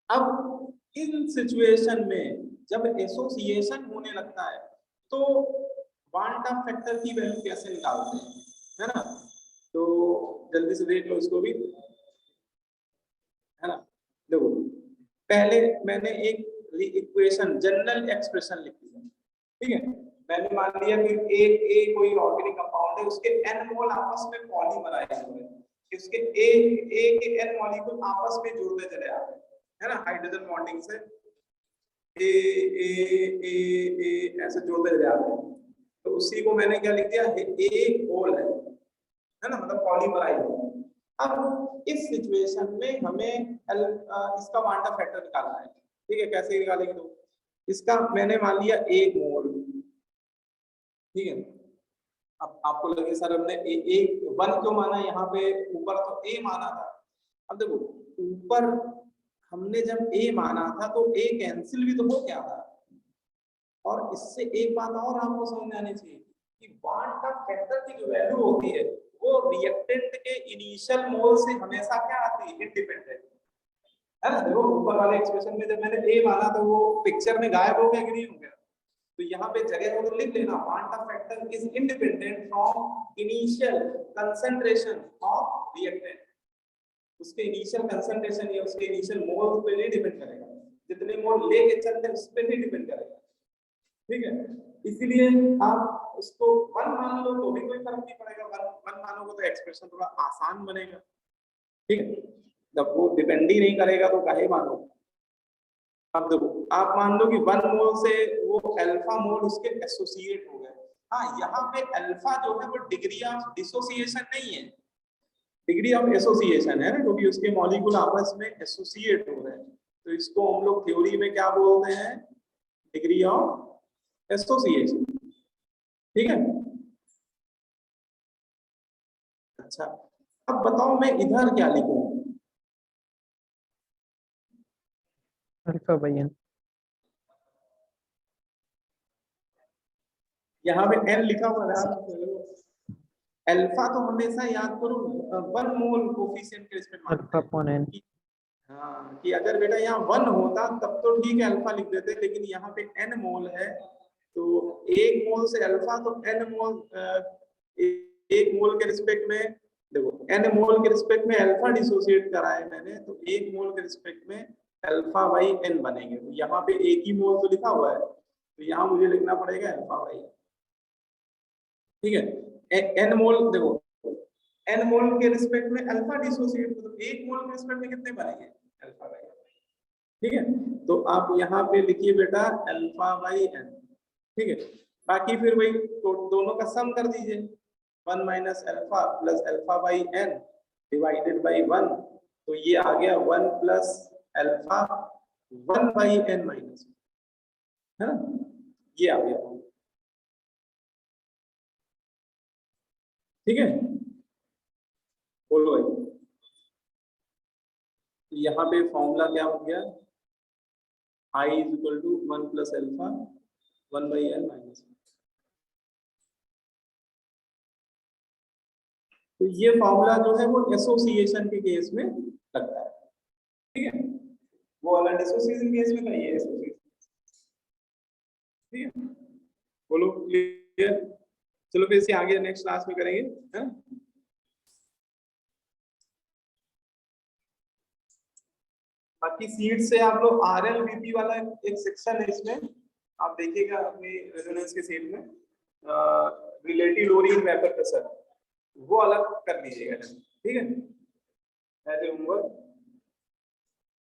अब इन सिचुएशन में जब एसोसिएशन होने लगता है तो क्वांट ऑफ फैक्टर की वैल्यू कैसे निकालते हैं, है ना। तो जल्दी से देख लो इसको भी, है ना। देखो पहले मैंने एक इक्वेशन, जनरल एक्सप्रेशन लिख दी है। ठीक है, मैंने मान लिया कि एक कोई ऑर्गेनिक कंपाउंड है, उसके n मोल आपस में पॉलीमराइज हो रहे हैं, उसके ए के n मॉलिक्यूल आपस में जुड़ते चले आ रहे हैं, है ना, हाइड्रोजन बॉन्डिंग से ए ए ए ए ऐसे जुड़ते चले आ रहे हैं। तो उसी को मैंने क्या लिख दिया, ए होल है ना, मतलब पॉलीमराइज हो। अब इस सिचुएशन में हमें इसका क्वांटम फैक्टर निकालना है। ठीक है, कैसे निकालेंगे? तो इसका मैंने मान लिया 1 मोल। ठीक है, अब आपको लगे सर हमने एक 1 क्यों माना यहाँ पे, ऊपर तो a माना था। अब देखो ऊपर हमने जब a माना था तो a कैंसिल भी तो हो गया था। और इससे एक बात और आपको समझ आनी चाहिए कि क्वांटम फैक्टर की जो वैल्यू होती है वो रिएक्टेंट के इनिशियल मोल से हमेशा क्या आती है, इंडिपेंडेंट, है ना। देखो ऊपर वाले एक्सप्रेशन में जब मैंने a माना तो वो पिक्चर में गायब हो गया कि नहीं हो गया। तो यहाँ पे जगह हो तो लिख लेना, quantum factor is independent from initial concentration of reactant. उसके इनिशियल कंसंट्रेशन या उसके इनिशियल मोल पे नहीं डिपेंड करेगा, जितने मोल लेके चलते हैं उस पे नहीं डिपेंड करेगा। ठीक है, इसीलिए आप उसको 1 मान लो तो भी कोई फर्क नहीं पड़ेगा। 1 मानोगे तो एक्सप्रेशन थोड़ा आसान बनेगा। ठीक है, जब वो डिपेंड ही नहीं करेगा तो काहे मानो। अब देखो आप मान लो कि 1 मोल से वो अल्फा मोल उसके एसोसिएट हो गए। हाँ, यहाँ पे अल्फा जो है वो डिग्री ऑफ डिसोसिएशन नहीं है, डिग्री ऑफ एसोसिएशन है ना, क्योंकि उसके मॉलिक्यूल आपस में एसोसिएट हो रहे हैं। तो इसको हम लोग थ्योरी में क्या बोलते हैं, डिग्री ऑफ एसोसिएशन। ठीक है, अच्छा अब बताओ मैं इधर क्या लिखूं। Alpha by n. यहाँ पे n लिखा हुआ है, अल्फा तो हमेशा याद करो 1 मोल कोफिशिएंट के इसमें अल्फा अपॉन एन। हाँ, कि अगर बेटा यहाँ 1 होता तब तो ठीक है अल्फा लिख देते, लेकिन यहाँ पे n मोल है तो एक मोल से अल्फा तो n मोल एक मोल के रिस्पेक्ट में देखो n मोल के रिस्पेक्ट में अल्फा डिसोसिएट करा है मैंने, तो एक मोल के रिस्पेक्ट में अल्फा बाई n बनेंगे। तो यहाँ पे एक ही मोल तो लिखा हुआ है, तो यहाँ मुझे लिखना पड़ेगा अल्फा बाई, ठीक है। n मोल देखो n मोल के रिस्पेक्ट में अल्फा डिसोसिएट, तो एक मोल के रिस्पेक्ट में कितने बनेंगे अल्फा बाई, ठीक है। तो आप यहाँ पे लिखिए बेटा अल्फा बाई n, ठीक है। बाकी फिर वही तो दोनों का सम कर दीजिए, 1 minus alpha plus alpha by n divided by 1, तो ये आ गया 1 plus alpha 1 by n minus, है ना, ये आ गया, ठीक है। बोलो भाई, यहाँ पे फॉर्मूला क्या हो गया, I is equal to 1 plus alpha 1 by n minus. तो ये फॉर्मूला जो है वो एसोसिएशन के केस में लगता है, ठीक है। वो वाला डिसोसिएशन केस में था, ये एसोसिएशन, ठीक है। बोलो क्लियर, चलो फिर इसे आगे नेक्स्ट क्लास में करेंगे, है ना। बाकी सीट से आप लोग RL BP वाला एक सेक्शन है, इसमें आप देखिएगा अपनी रेजोनेंस के सेट में रिलेटिव लोडिंग वेपर प्रेशर वो अलग कर लीजिएगा, ठीक है, एज ए होमवर्क।